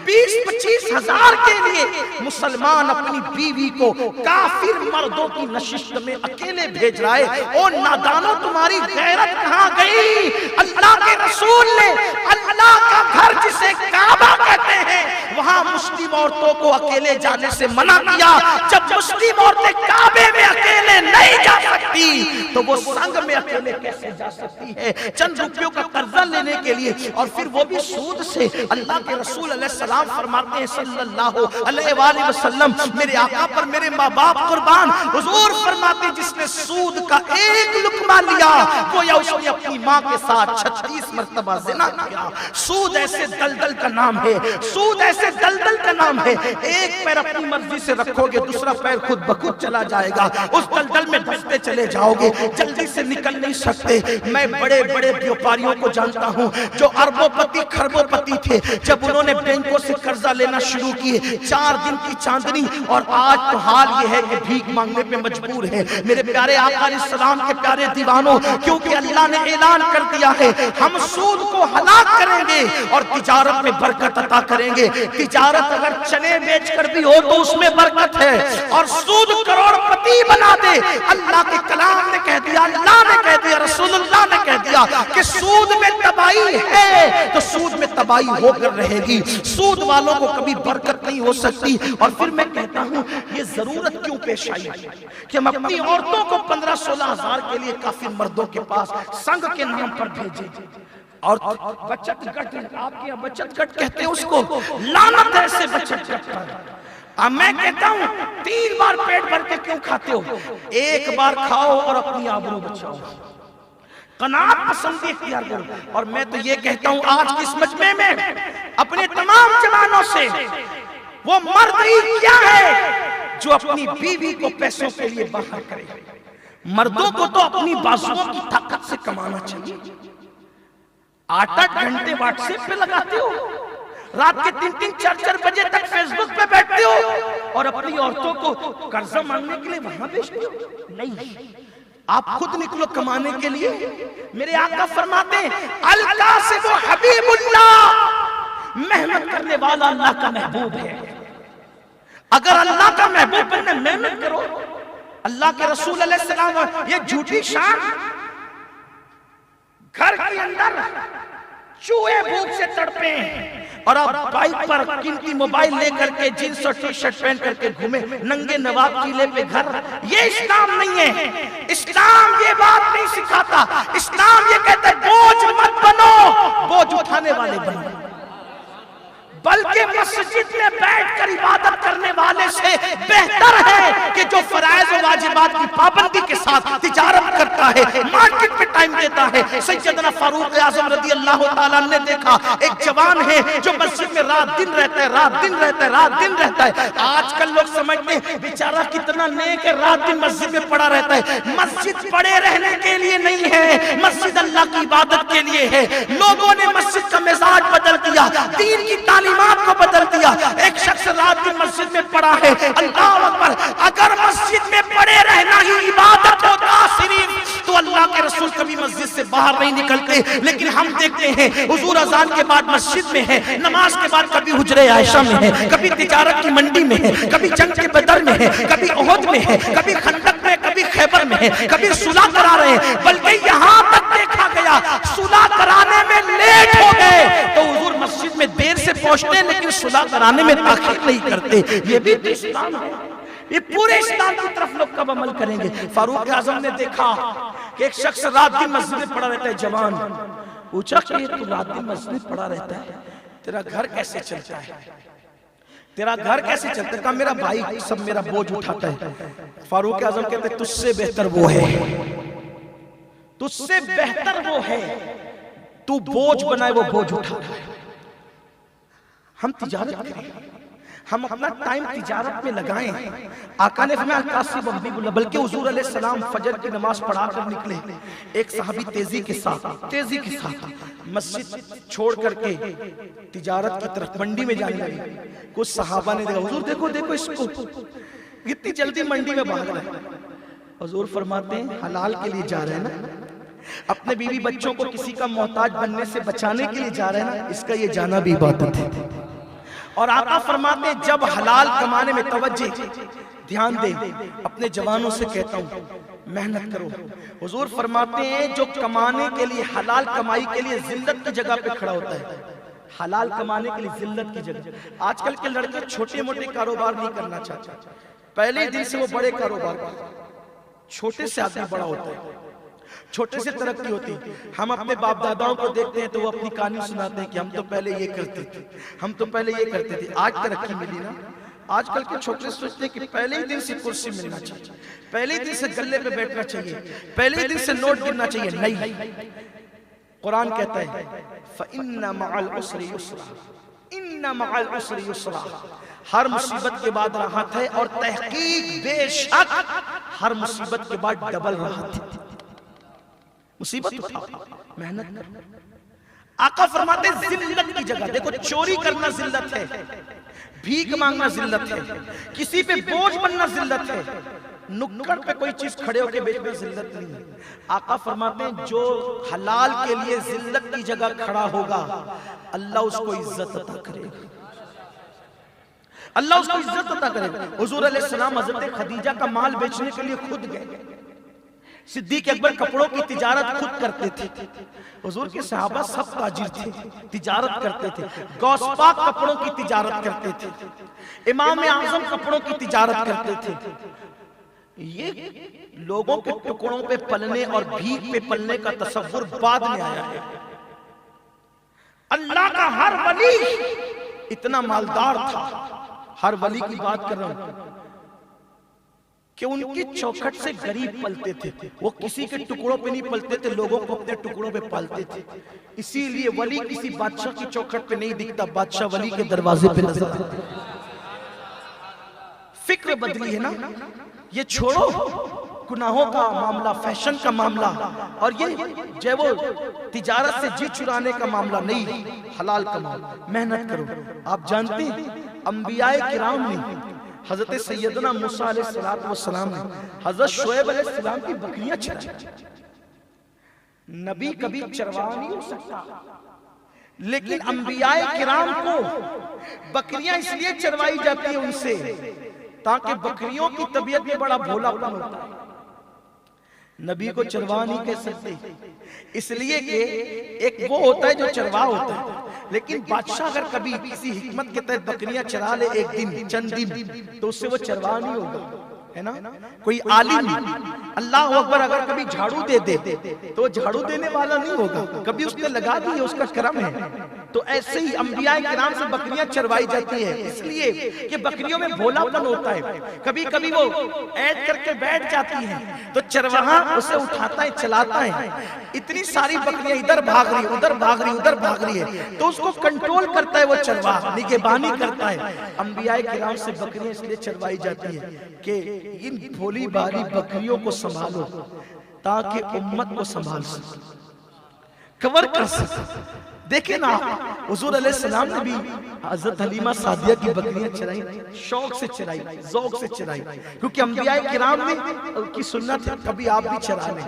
20-25 हजार के लिए मुसलमान अपनी बीवी को काफिर मर्दों की नशिस्त में अकेले भेज रहा है। और नादानो तुम्हारी गैरत कहां गई? अल्लाह के रसूल ने अल्लाह का घर जिसे काबा कहते हैं वहां मुस्लिम औरतों को अकेले जाने से मना किया। जब मुस्लिम औरतें काबे में अकेले नहीं जा सकती तो वो संघ में अकेले कैसे जा सकती है? चंद रुपयों का कर्जा लेने के लिए, और फिर वो भी सूद से। अल्लाह के रसूल अलैहिस्सलाम फरमाते हैं सल्लल्लाहु अलैहि वसल्लम, मेरे आका पर मेरे माँ बाप कुर्बान, हुजूर फरमाते हैं जिसने सूद का एक लुकमा लिया गोया उसने अपनी माँ के साथ 36 मर्तबा ज़िना किया। सूद ऐसे दलदल का नाम है, सूद ऐसे दलदल का नाम है। एक पैर अपनी मर्जी से रखोगे, दूसरा पैर खुद ब खुद चला जाएगा, उस दलदल में धंसते चले जाओगे, जल्दी से निकल नहीं सकते। मैं बड़े बड़े व्यापारियों को जानता हूँ जो अरबोपति खरबोपति थे, जब उन्होंने बैंकों से कर्जा लेना शुरू किए, 4 दिन की चांदनी, और आज तो हाल ये है कि भीख मांगने पे मजबूर है। मेरे प्यारे आका अलैहिस्सलाम के प्यारे दीवानों, क्योंकि अल्लाह ने ऐलान कर दिया है हम सूद को हलाक करेंगे और तिजारत में बरकत अता करेंगे। तिजारत अगर चने बेचकर भी हो तो उसमें बरकत है, और सूद करोड़पति बना दे। अल्लाह के कलाम ने कह दिया, अल्लाह ने कह दिया, रसूलुल्लाह ने कह दिया कि सूद में तबाही है तो सूद में तबाही होकर रहेगी, सूद वालों को कभी बरकत नहीं हो सकती। और फिर मैं कहता हूं ये जरूरत क्यों पेश आई कि हम अपनी औरतों को 15-16 हजार के लिए काफिर मर्दों के पास संघ के नाम पर भेजें। और बचत गट, आपके यहाँ बचत गट कहते हैं उसको, लानत है ऐसे बचत गट पर। अब मैं कहता हूं 3 बार पेट भर के क्यों खाते हो? एक बार खाओ और अपनी आबरू बचाओ, कनात पसंद इख्तियार करो। और मैं तो ये कहता हूं आज की इस मजमे में अपने तमाम जवानों से, वो मर्द ही क्या है जो अपनी बीवी को पैसों के लिए बाहर करे? मर्दों को तो अपनी बाजुओं की ताकत से कमाना चाहिए। 8-8 घंटे व्हाट्सएप पे लगाते हो, रात के 3-3, 4-4 बजे तक फेसबुक पे बैठते हो और अपनी औरतों को कर्जा मांगने के लिए वहां भेजते हो। नहीं, आप खुद निकलो कमाने के लिए। मेरे आका फरमाते हैं अल कासिब हबीबुल्लाह, मेहनत करने वाला अल्लाह का महबूब है। अगर अल्लाह का महबूब बनने मेहनत करो। अल्लाह के रसूल अलैहिस्सलाम, ये झूठी शान, घर के अंदर चूहे भूख से तड़पे हैं और आप बाइक पर कीमती मोबाइल लेकर के जींस और टी शर्ट पहन करके घूमे नंगे नवाब किले पे घर। ये इस्लाम नहीं है। इस्लाम ये बात नहीं सिखाता। इस्लाम ये कहता है बोझ मत बनो, बोझ उठाने वाले बनो। बल्कि मस्जिद में बैठकर इबादत करने वाले से बेहतर है कि जो फराइज और वाजिबात की पाबंदी के साथ तिजारत करता है, मार्केट में टाइम देता है। सैयदना फारूक आजम रज़ी अल्लाह ताला ने देखा एक जवान है जो मस्जिद में रात दिन रहता है, रात दिन रहता है, रात दिन रहता है। आजकल लोग समझते हैं बेचारा कितना नेक है, रात दिन मस्जिद में पड़ा रहता है। मस्जिद पड़े रहने के लिए नहीं है, मस्जिद अल्लाह की इबादत के लिए है। लोगों ने मस्जिद का मिजाज बदल दिया, दीन की तालीमात को बदल दिया। एक शख्स रात दिन मस्जिद में पड़ा है, अल्लाह अकबर। अगर मस्जिद में पड़े रहना ही इबादत होता सिर्फ, तो अल्लाह के रसूल कभी मस्जिद से बाहर नहीं निकलते। लेकिन हम देखते हैं हुजूर अजान के बाद मस्जिद में है, नमाज के बाद कभी हुजरे आयशा में है, कभी तिजारत की मंडी में है, कभी जंग के बदर में है, कभी ओहद में है, कभी खंदक में, कभी खैबर में है, कभी सुलह करा रहे हैं। बल्कि यहाँ तक देखा गया सुलह कराने में लेट हो गए तो हुजूर मस्जिद में देर से पहुंचते हैं, लेकिन सुलह कराने में ताखीर नहीं करते। ये भी तो इस्लाम है। ये पूरे इस्लाम की तरफ लोग कब अमल करेंगे? फारूक आजम ने देखा कि एक शख्स रात दिन मस्जिद में पड़ा रहता है, जवान। पूछा कि तू रात दिन मस्जिद में पड़ा रहता है, तेरा घर कैसे चलता है? तेरा घर कैसे चलता है? कहा मेरा भाई सब मेरा बोझ उठाता है। फारूक आजम कहते तुझसे बेहतर वो है, तुझसे बेहतर वो है, तू बोझ बनाए वो बोझ उठा रहा है। हम तिजारत करें, हम अपना टाइम तिजारत में लगाएं। आका ने फरमाया कासिब हबीबुल्लाह, बल्कि हुजूर अलैहिस्सलाम फजर की नमाज पढ़ा कर निकले। एक सहाबी तेजी के साथ मस्जिद छोड़ करके तिजारत की तरफ मंडी में जाने लगे। कुछ सहाबा ने देखा, हुजूर देखो देखो इसको, कितनी जल्दी मंडी में भाग रहा है। हुजूर फरमाते हैं हलाल के लिए जा रहे हैं ना, अपने बीवी बच्चों को किसी का मोहताज बनने से बचाने के लिए जा रहे हैं ना, इसका ये जाना भी इबादत है। और आका फरमाते हैं जब हलाल कमाने में तवज्जो ध्यान दे, अपने जवानों से कहता हूं मेहनत करो। हुजूर फरमाते हैं जो कमाने के लिए, हलाल कमाई के लिए जिल्लत की जगह पे खड़ा होता है, हलाल कमाने के लिए जिल्लत की जगह। आजकल के लड़के छोटे मोटे कारोबार नहीं करना चाहते, पहले दिन से वो बड़े कारोबार करते। छोटे से आदमी बड़ा होता है, छोटे से तरक्की होती। हम अपने बाप दादाओं को देखते हैं तो वो अपनी कहानी सुनाते हैं कि हम तो पहले ये करते थे, हम तो पहले ये करते थे, आज तरक्की मिली ना। आजकल के छोटे सोचते हैं कि पहले ही दिन से कुर्सी मिलना चाहिए, पहले ही दिन से गल्ले पे बैठना चाहिए, पहले ही दिन से नोट गिनना चाहिए। नहीं, कुरान कहता है फइन्ना मअल उसरि युस्रा, इन्ना मअल उसरि युस्रा। हर मुसीबत के बाद राहत है, और तहकीक बेशक हर मुसीबत के बाद डबल राहत है। मुसीबत उठाओ, मेहनत करो। आका फरमाते जिल्लत की जगह देखो, चोरी करना जिल्लत है, भीख मांगना जिल्लत है, किसी पे बोझ बनना जिल्लत है, नुक्कड़ पे कोई चीज खड़े होकर बेचना जिल्लत नहीं है। आका फरमाते हैं जो हलाल के लिए जिल्लत की जगह खड़ा होगा अल्लाह उसको इज्जत अता करेगा, अल्लाह उसको इज्जत अता करेगा। हुजूर अलैहिस्सलाम हजरत खदीजा का माल बेचने के लिए खुद गए। सिद्दीक अकबर कपड़ों की तिजारत खुद करते थे। हुजूर के सहाबा सब ताजिर थे, तिजारत करते थे। गौस पाक कपड़ों की तिजारत करते थे, इमाम आजम कपड़ों की तिजारत करते थे। ये लोगों के टुकड़ों पे पलने और भीख पे पलने का तसव्वुर बाद में आया है। अल्लाह का हर वली इतना मालदार था, हर वली की बात कर रहा हूं कि उनकी चौखट से गरीब पलते थे। वो किसी के टुकड़ों पे नहीं पलते थे, लोगों को अपने टुकड़ों पे पालते थे। इसीलिए वली किसी बादशाह की चौखट पे नहीं दिखता, बादशाह वली के दरवाजे पे नजर आता। फिक्र बदली है ना, ये छोड़ो, गुनाहों का मामला, फैशन का मामला, और ये जो वो तिजारत से जी चुराने का मामला नहीं, हलाल कमाओ, मेहनत करो। आप जानते हैं अंबियाए किराम ने, हजरत सैयदना मूसा अलैहिस्सलाम ने हजरत शुएब अलैहिस्सलाम की बकरियां चराई। नबी कभी चरवा नहीं हो सकता, लेकिन अंबियाए किराम को बकरियां इसलिए चरवाई जाती है उनसे, ताकि बकरियों की तबीयत में बड़ा भोलापन होता है। नबी को चरवा नहीं कह सकते, इसलिए कि एक वो होता है जो चरवा होता है, लेकिन बादशाह अगर कभी किसी हिकमत के तहत बकरियां चरा ले एक दिन, चंद दिन, तो उससे वो चरवा नहीं होगा, है ना। कोई आलिम अल्लाह अकबर अगर कभी झाड़ू दे दे तो झाड़ू देने वाला नहीं होगा, कभी उसने लगा दी है, उसका करम है। तो ऐसे ही अंबियाए किराम से बकरियां चरवाई जाती है, इसलिए कि बकरियों में भोलापन होता है। कभी कभी वो ऐड करके बैठ जाती हैं, तो चरवाहा उसे उठाता है, चलाता है। इतनी सारी बकरियां इधर भाग रही, उधर भाग रही, उधर भाग रही है, तो उसको कंट्रोल करता है वो चरवाहा, निगहबानी करता है। अंबियाए किराम से बकरियां इसलिए चरवाई जाती है कि इन भोली भाली बकरियों को संभालो, ताकि उम्मत को संभाल सके, कवर कर सके। देखे ना, हुजूर अलैहिस्सलाम ने भी हजरत हलीमा सादिया की बकरियां चराई, शौक से चराई, ज़ौक से चराई, क्योंकि अंबियाए किराम ने की सुन्नत है, कभी आप भी चरा लें।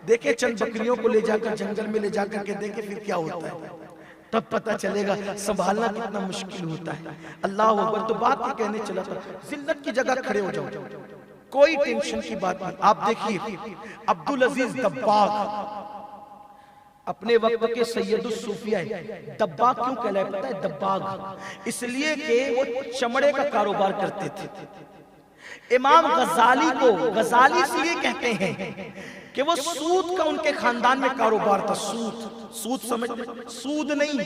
देखे चंद बकरियों को ले जाकर जंगल में ले जाकर के देखे फिर क्या होता है, तब पता चलेगा संभालना कितना मुश्किल होता है। अल्लाह अकबर। तो बात ये कहने चला था, जिल्लत की जगह खड़े हो जाओ, कोई टेंशन की बात नहीं। आप देखिए अब्दुल अजीज दब्बाग अपने वक्त के सैयदुस सूफिया है। दब्बाग क्यों कहलाए पता है? दब्बाग इसलिए कि वो चमड़े का कारोबार करते थे। इमाम गजाली को गजाली इसलिए कहते हैं कि वो सूद का उनके खानदान में कारोबार था। सूद समझते? सूद नहीं,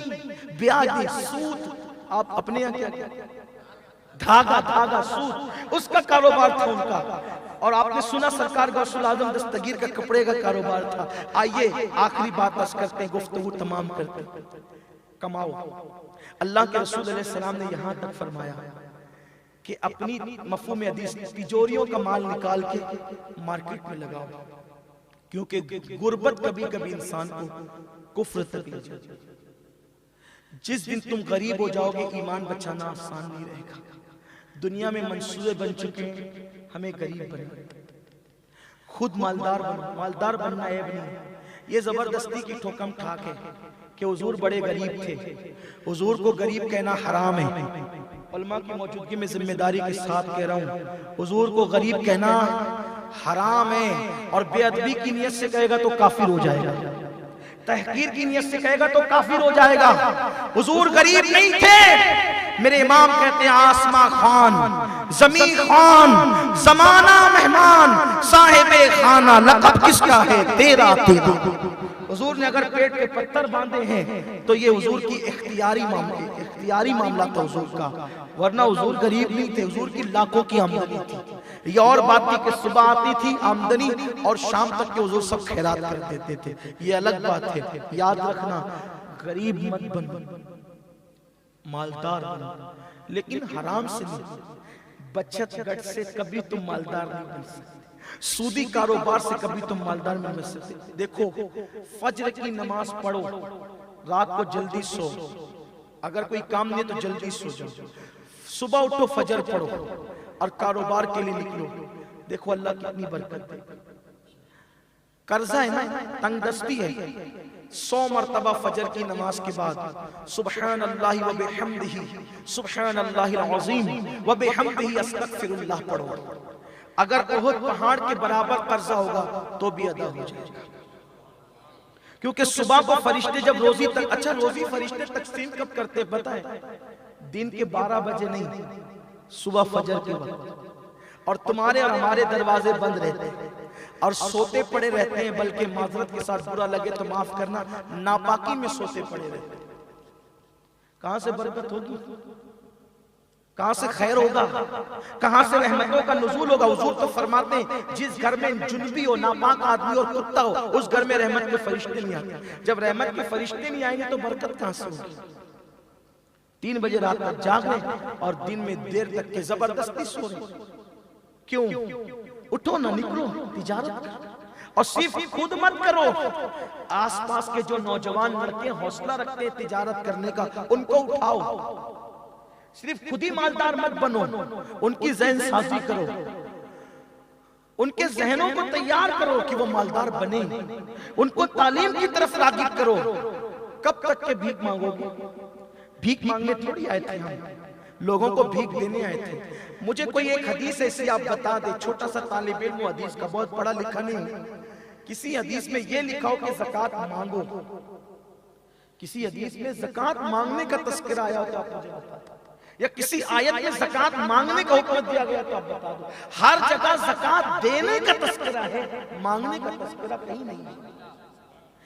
ब्याज नहीं, सूद। आप अपने यहाँ क्या, धागा सूद, उसका कारोबार था उनका। और आपने सुना सरकार गौसुल आजम दस्तगीर का कपड़े का कारोबार था। आइए आखिरी बात बस करते हैं, गुफ्तगू तमाम करते हैं। कमाओ। अल्लाह के रसूल अलैहि सलाम ने यहां तक फरमाया कि अपनी मफहूम हदीस तिजोरियों का माल निकाल के मार्केट में लगाओ, क्योंकि गुर्बत कभी कभी इंसान को कुफ्र तक ले जाती है। जिस दिन तुम गरीब हो जाओगे, ईमान बचाना आसान नहीं रहेगा। दुनिया में मंसूबे बन चुके हैं हमें गरीब बनना, खुद मालदार बनो। मालदार बनना ऐब नहीं, ये जबरदस्ती की ठोकम ठाक है कि हुजूर बड़े गरीब थे। हुजूर को गरीब कहना हराम है। उलमा की मौजूदगी में जिम्मेदारी के साथ कह रहा हूँ, हुजूर को गरीब कहना हराम है। और बेअदबी की नियत से कहेगा तो काफिर हो जाएगा, तहकीर की नियत से कहेगा तो काफिर हो जाएगा। हुजूर गरीब नहीं थे। मेरे इमाम कहते हैं आसमां खान, जमीन खान, जमाना मेहमान, साहिबे खाना लक़ब किसका है? तेरा तेरा। हुजूर ने अगर पेट पे पत्थर बांधे हैं तो ये हुजूर की इख्तियारी मामला था हुजूर का, वरना हुजूर गरीब नहीं थे। हुजूर की लाखों की आमदनी थी। ये और बात थी कि सुबह आती थी आमदनी और शाम तक के हुजूर सब खैरात कर देते थे, ये अलग बात है। याद रखना, गरीब मत बनो, मालदार बनो, लेकिन हराम से नहीं। बचत गट से कभी तुम मालदार नहीं बन सकते, सूदी कारोबार से कभी तुम मालदार नहीं बन सकते। देखो, फज्र की नमाज पढ़ो, रात को जल्दी सो, अगर कोई काम नहीं तो जल्दी सो जाओ, सुबह उठो फजर पढ़ो और कारोबार के लिए निकलो। देखो अल्लाह कितनी बरकत है। कर्जा है ना, तंगदस्ती है, 100 मरतबा फजर की नमाज के बाद सुब्हानल्लाहि व बिहम्दिही सुब्हानल्लाहिल अज़ीम व बिहम्दिही अस्तगफिरुल्लाह पढ़ो। अगर उहुद पहाड़ के बराबर कर्जा होगा तो भी अदा हो जाएगा। क्योंकि सुबह को फरिश्ते जब रोजी तक, अच्छा रोजी फरिश्ते तकसीम कब करते पता है? दिन के 12 बजे नहीं, सुबह फजर के वक्त। और तुम्हारे और हमारे दरवाजे बंद रहते हैं और सोते पड़े रहते हैं, बल्कि माजरत के साथ बुरा लगे तो माफ करना, नापाकी में सोते पड़े रहते हैं। कहां से बरकत होगी? कहां से खैर होगा? कहां से रहमतों का नुज़ूल होगा? हुजूर तो फरमाते हैं जिस घर में जुनबी हो, नापाक आदमी और कुत्ता हो, उस घर में रहमत के फरिश्ते नहीं आते। जब रहमत के फरिश्ते नहीं आएंगे तो बरकत कहां से होगी? 3 बजे रात तक जाग रहे और दिन में देर तक के जबरदस्ती सो रहे। क्यों? उठो ना, निकलो, तिजारत करो। और सिर्फ खुद मत करो, आसपास के जो नौजवान लड़के हौसला रखते हैं तिजारत करने का, उनको उठाओ। सिर्फ खुद ही मालदार मत बनो, उनकी ज़हन साजी करो, उनके जहनों को तैयार करो कि वो मालदार बने, उनको तालीम की तरफ रागिब करो। कब तक के भीख मांगोगे? भीख मांगने थोड़ी आए थे हम, लोगों को भीख देने आए थे। मुझे कोई एक हदीस ऐसी आप बता दे, छोटा सा तालिब इल्म हदीस का, बहुत पढ़ा लिखा नहीं, किसी हदीस में ये लिखा हो कि ज़कात मांगो, किसी हदीस में ज़कात मांगने का तस्करा आया हो तो आप मुझे बता दो, या किसी आयत में ज़कात मांगने का हुक्म दिया गया तो आप बता दो। हर जगह ज़कात देने का तस्करा है, मांगने का तस्करा कहीं नहीं है।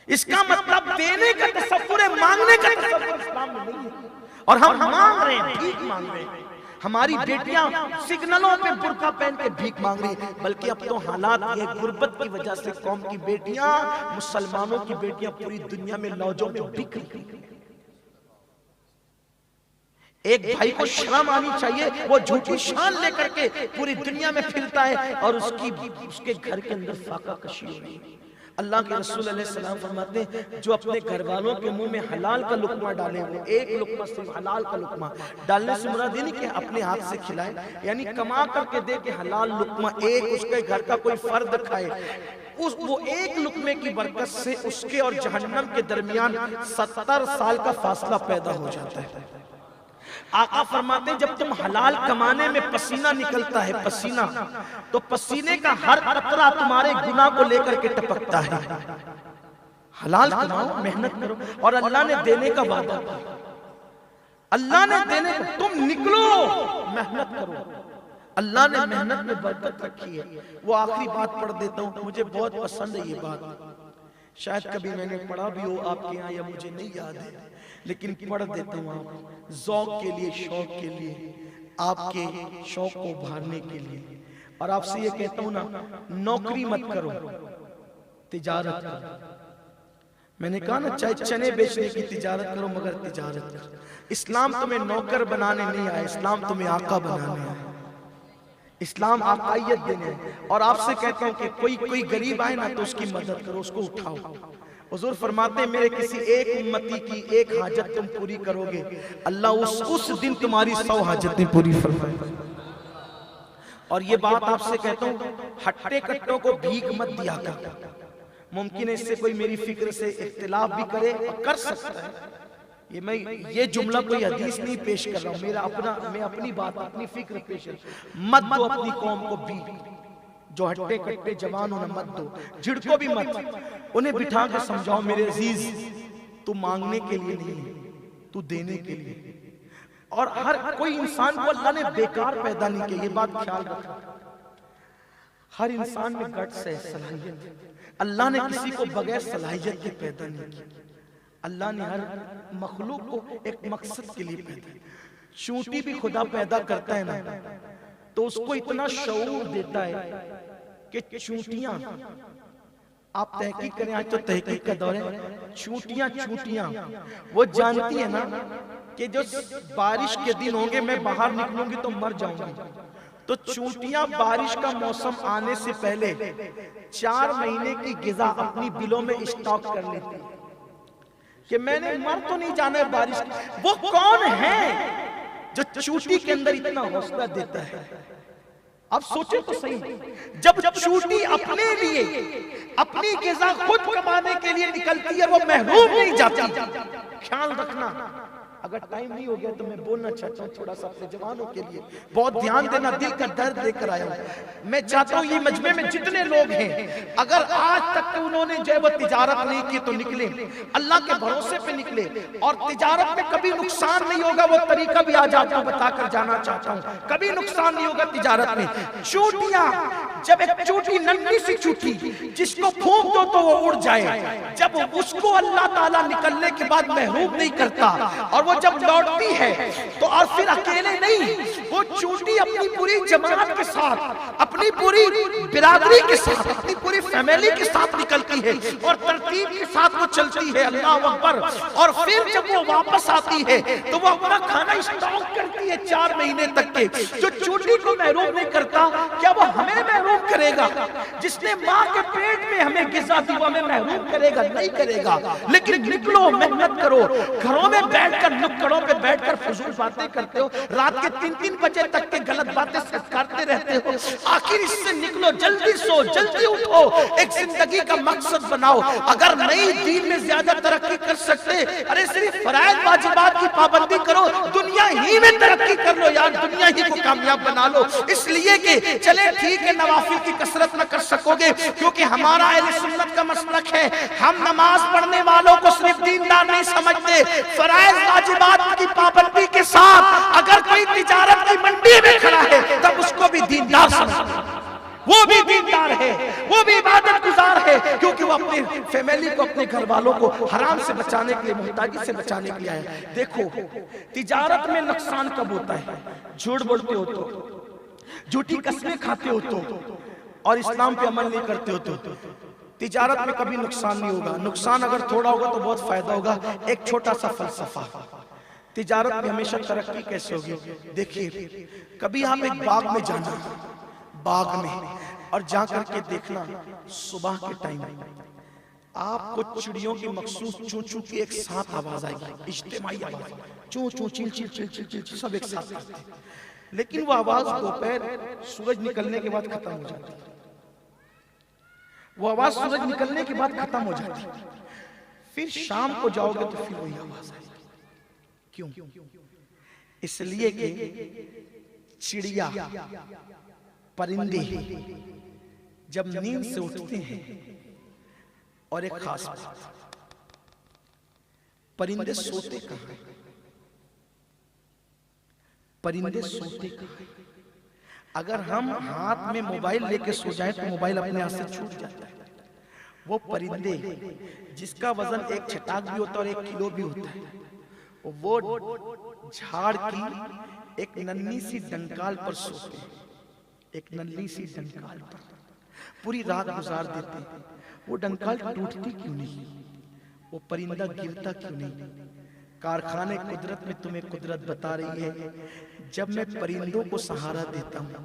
इसका मतलब देने का तसव्वुर है, मांगने का तसव्वुर इस्लाम में नहीं है। और हम मांग रहे हैं, भीख मांग रहे हैं। हमारी बेटियां सिग्नलों पे बुर्का पहन के भीख मांग रही, बल्कि अब तो हालात ये गुर्बत की वजह से कौम की बेटियां, मुसलमानों की बेटियां पूरी दुनिया में लौजों में बिक रही हैं। एक भाई को शर्म आनी चाहिए, वो झूठी शान लेकर के पूरी दुनिया में फिरता है और उसके घर के अंदर फाका कशी हो रही है। अल्लाह के रसूल अलैहिस्सलाम फरमाते हैं, जो अपने घर वालों के मुंह में हलाल का लुकमा डाले, वो एक लुकमा सिर्फ हलाल का लुकमा डालने से मुराद ये नहीं कि अपने हाथ से खिलाए, यानी कमा करके दे के हलाल लुकमा एक उसके घर का कोई फर्द खाए, वो एक लुकमे की बरकत से उसके और जहन्नम के दरमियान 70 साल का फासला पैदा हो जाता है। आका फरमाते हैं, जब तुम हलाल कमाने में पसीना निकलता है, पसीना, तो पसीने का हर कतरा तुम्हारे गुनाह को लेकर के टपकता है। हलाल कमाओ, मेहनत करो, और अल्लाह ने देने का वादा किया, अल्लाह ने देने का, तुम निकलो, मेहनत करो, अल्लाह ने मेहनत में बरकत रखी है। वो आखिरी बात पढ़ देता हूँ, मुझे बहुत पसंद है ये बात, शायद कभी मैंने पढ़ा भी हो आपके यहाँ या मुझे नहीं याद है, लेकिन पढ़ देता हूँ आप ज़ौक़ के लिए, शौक के लिए, आपके शौक को उभारने के लिए। और आपसे ये कहता हूँ ना, नौकरी मत करो, तिजारत करो। मैंने कहा ना, चाहे चने बेचने की तिजारत करो, मगर तिजारत करो। इस्लाम तुम्हें नौकर बनाने नहीं आया, इस्लाम तुम्हें आका बनाने आया, इस्लाम आकायत देने है। और आपसे कहता हूँ कि कोई गरीब आए ना तो उसकी मदद करो, उसको उठाओ। हुजूर फरमाते हैं, मेरे किसी एक उम्मती की एक हाजत तुम पूरी करोगे, अल्लाह उस दिन तुम्हारी 100 हाजतें पूरी फरमाएगा। और ये बात आपसे कहता हूँ, हट्टे कट्टों को भीख मत दिया कर। मुमकिन है इससे कोई मेरी फिक्र से इख्तिलाफ भी करे, और कर सकता है। ये जुमला कोई हदीस नहीं पेश कर रहा हूँ, मैं अपनी बात, अपनी फिक्र पेश कर। मत दो अपनी कौम को भीख, जो हट्टे कट्टे जवान हो ना, मत दो, झिड़को भी मत, उन्हें बिठा के समझाओ, मेरे अजीज तू मांगने के लिए नहीं, तू देने के लिए। और हर कोई इंसान को अल्लाह ने बेकार पैदा नहीं किया, ये बात ख्याल रखना। हर इंसान में गट्स है, सलाहियत। अल्लाह ने किसी को बगैर सलाहियत के पैदा नहीं किया। अल्लाह ने हर मखलूक को एक मकसद के लिए पैदा। चूंटी भी खुदा पैदा करता है ना, तो उसको इतना शऊर देता है कि चूंटियां, आप तहकीक करें, आज तो तहकीक का दौर है, चूंटियां वो जानती है ना कि जो बारिश के दिन होंगे, मैं बाहर निकलूंगी तो मर जाऊंगी, तो चूंटियां बारिश का मौसम आने से पहले 4 महीने की गिज़ा अपनी बिलों में स्टॉक कर लेती है कि मैंने मर तो नहीं जाना है बारिश। वो कौन है जो चूंटी के अंदर इतना हौसला देता है? अब सोचे तो सही, जब चूंटी अपने लिए अपनी गिज़ा खुद कमाने के लिए निकलती है, वो महरूम नहीं जाती। ख्याल रखना, अगर टाइम नहीं हो गया तो मैं बोलना चाहता हूँ थोड़ा सा अपने जवानों के लिए, बहुत ध्यान देना, दिल का दर्द लेकर आया हूँ। मैं चाहता हूँ ये मजमे में जितने लोग हैं, अगर आज तक तो उन्होंने जो है वो तिजारत नहीं की तो निकले, अल्लाह के भरोसे पे निकले, और तिजारत में कभी नुकसान नहीं होगा। वो तरीका भी आज आपको बताकर जाना चाहता हूँ, कभी नुकसान नहीं होगा तिजारत में। चूंटियां, जब एक चूंटी, नन्ही सी चूंटी जिसको फूंक दो तो वो उड़ जाए, जब उसको अल्लाह ताला निकलने के बाद महरूम नहीं करता, और वो जब लौटती है तो और फिर अकेले नहीं, वो चूंटी अपनी पूरी जमात के साथ, अपने अपनी पूरी बिरादरी के साथ, अपनी पूरी फैमिली के साथ निकलती है और तरतीब के साथ वो चलती है, अल्लाह अकबर। और फिर जब वो वापस आती है तो वो अपना खाना स्टॉक करती है 4 महीने तक के। जो चूटी को महरूम नहीं करता, क्या वो हमें महरूम करेगा? जिसने माँ के पेट में हमें गिज़ा दी, वो हमें महरूम करेगा? नहीं करेगा। लेकिन निकलो, मेहनत करो। घरों में बैठकर, नुक्कड़ों पे बैठकर फजूल बातें करते हो, रात के 3-3 बजे तक के गलत बातें करते रहते हो। आखिर इससे निकलो, जल्दी सो, जल्दी उठो, एक जिंदगी का मकसद बनाओ। अगर नहीं दीन में ज्यादा तरक्की कर सकते, अरे सिर्फ फराइज वाजिबात की पाबंदी करो, दुनिया ही में तरक्की कर लो यार, दुनिया ही को कामयाब बना लो। इसलिए कि चले ठीक है, नवाफिल की कसरत न कर सकोगे, क्योंकि हमारा अहले सुन्नत का मसलक है, हम नमाज पढ़ने वालों को सिर्फ दीनदार नहीं समझते। फराइज वाजिबात की पाबंदी के साथ अगर कोई तिजारत की मंडी में खड़ा है, तब उसको भी दीनदार समझते, वो भी दीनदार है, वो भी इबादत गुजार है, क्योंकि वो अपनी फैमिली को, अपने घर वालों को हराम से बचाने के लिए, मुहताजी से बचाने के लिए आया। देखो, तिजारत में नुकसान कब होता है? झूठ बोलते हो तो, झूठी कसमें खाते हो तो, और इस्लाम पे अमल नहीं करते हो तो तिजारत में कभी नुकसान नहीं होगा। नुकसान अगर थोड़ा होगा तो बहुत फायदा होगा। एक छोटा सा फलसफा, तिजारत में हमेशा तरक्की कैसे होगी? देखिए, कभी आप एक बाग में जाना, बाग में, और जा करके देखना सुबह के टाइम आपको चिड़ियों की मखसूस चू चू की एक साथ आवाज आएगी, इज्तिमाई आवाज, चू चू chill chill chill chill chill सब एक साथ करते हैं। लेकिन वो आवाज दोपहर सूरज निकलने के बाद खत्म हो जाती है। वो आवाज सूरज निकलने के बाद खत्म हो जाती है। फिर शाम को जाओगे तो फिर वही आवाज आएगी। क्यों? इसलिए कि चिड़िया, परिंदे जब नींद से उठते हैं, और एक खास बात, परिंदे सोते कहां हैं? परिंदे सोते कहां हैं? अगर हम हाथ में मोबाइल लेके सो जाए तो मोबाइल अपने हाथ से छूट जाता है। वो परिंदे जिसका वजन 1 छटाक भी होता है और 1 किलो भी होता है, वो झाड़ की एक नन्ही सी डंकाल पर सोते हैं, एक नन्ही सी डंकाल पर पूरी रात गुजार देते हैं। वो डंकाल टूटती क्यों नहीं? वो परिंदा गिरता क्यों नहीं? कारखाने कुदरत में तुम्हें कुदरत बता रही है, जब मैं परिंदों को सहारा देता हूं,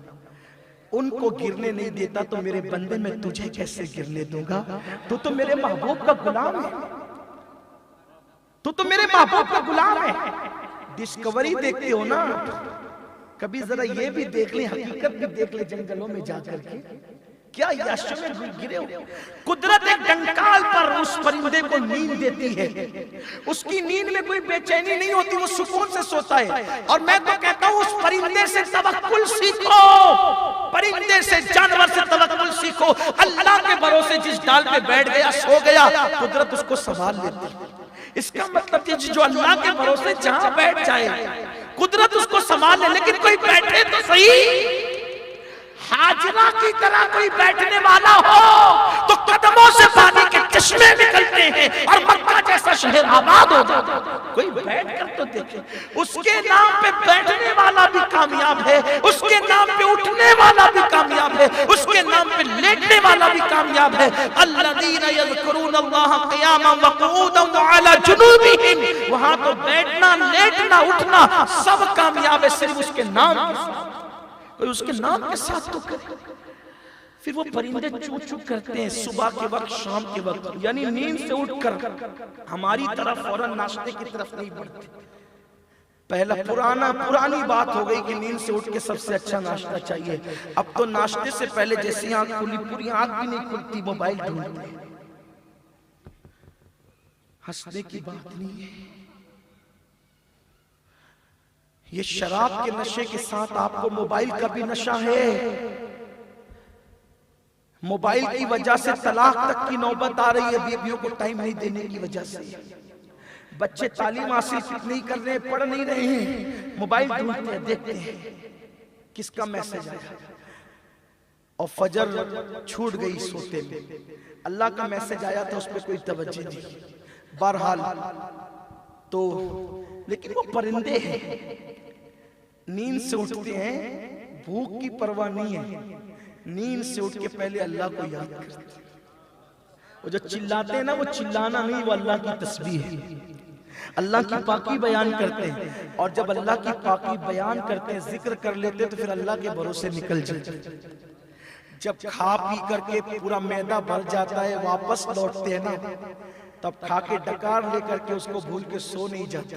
उनको गिरने नहीं देता, तो मेरे बंदे मैं तुझे कैसे गिरने दूंगा? तू तो मेरे महबूब का गुलाम है, तू तो मेरे महबूब का गुलाम है। डिस्कवरी देखते हो ना, कभी जरा ये भी देख ले, हकीकत भी देख ले, जंगलों में जाकर के क्या यश में गिरे हो। कुदरत एक डंकाल पर उस परिंदे को नींद देती है, उसकी नींद में कोई बेचैनी नहीं होती, वो सुकून से सोता है। और मैं तो कहता हूं, उस परिंदे से तवक्कुल सीखो, परिंदे से, जानवर से तवक्कुल सीखो। अल्लाह के भरोसे जिस डाल पे बैठ गया, सो गया, कुदरत उसको संभाल लेती है। इसका मतलब ये जो अल्लाह के भरोसे जहां बैठ जाए, कुदरत उसको संभाल ले। लेकिन कोई बैठे तो सही, हाजरा की तरह कोई बैठने वाला हो तो कदमों से पानी के चश्मे निकलते हैं और मक्का जैसा शहर आबाद हो जाता है। कोई बैठ कर तो देखे, उसके नाम पे बैठने वाला भी कामयाब है, उसके नाम पे उठने वाला भी कामयाब है, उसके नाम पे लेटने वाला भी कामयाब है। अल्लज़ीना यज़कुरूनल्लाह क़ियामन व क़ुऊदन व अला जुनूबिहिम, वहां तो बैठना, लेटना, उठना सब कामयाब है, सिर्फ उसके नाम के साथ। कोई उसके नाम के साथ तो करे। फिर वो परिंदे चूं चूं करते हैं सुबह के वक्त, शाम के वक्त, यानी नींद से उठकर हमारी तरफ फौरन नाश्ते की तरफ नहीं बढ़ते। पहला पुरानी बात हो गई कि नींद से उठ के सबसे अच्छा नाश्ता चाहिए। अब तो नाश्ते से पहले जैसी आंख खुली, पूरी आंख भी नहीं खुलती, मोबाइल ढूंढते हैं। हंसने की बात नहीं है, ये शराब के नशे के साथ आपको मोबाइल का भी नशा है। मोबाइल की वजह से तलाक तक की नौबत आ रही है, बीवियों को टाइम नहीं देने की वजह से। बच्चे तालीम हासिल नहीं कर रहे, पढ़ नहीं रहे हैं, मोबाइल ढूंढते हैं, देखते हैं किसका मैसेज आया, और फजर छूट गई सोते में, अल्लाह का मैसेज आया था, उस पर कोई तवज्जो नहीं। बहरहाल तो, लेकिन वो परिंदे हैं, नींद से उठते हैं, भूख की परवाह नहीं है, नींद से उठ के पहले अल्लाह को याद करते हैं। वो जो चिल्लाते हैं ना, वो चिल्लाना नहीं, वो अल्लाह की तस्बीह है। अल्लाह की पाकी बयान करते हैं, और जब अल्लाह की पाकी बयान करते हैं, जिक्र कर लेते हैं, तो फिर अल्लाह के भरोसे निकल जाते हैं। जब खा पी करके पूरा मैदा भर जाता है, वापस लौटते हैं ना, तब खा के डकार लेकर के उसको भूल के सो नहीं जाते।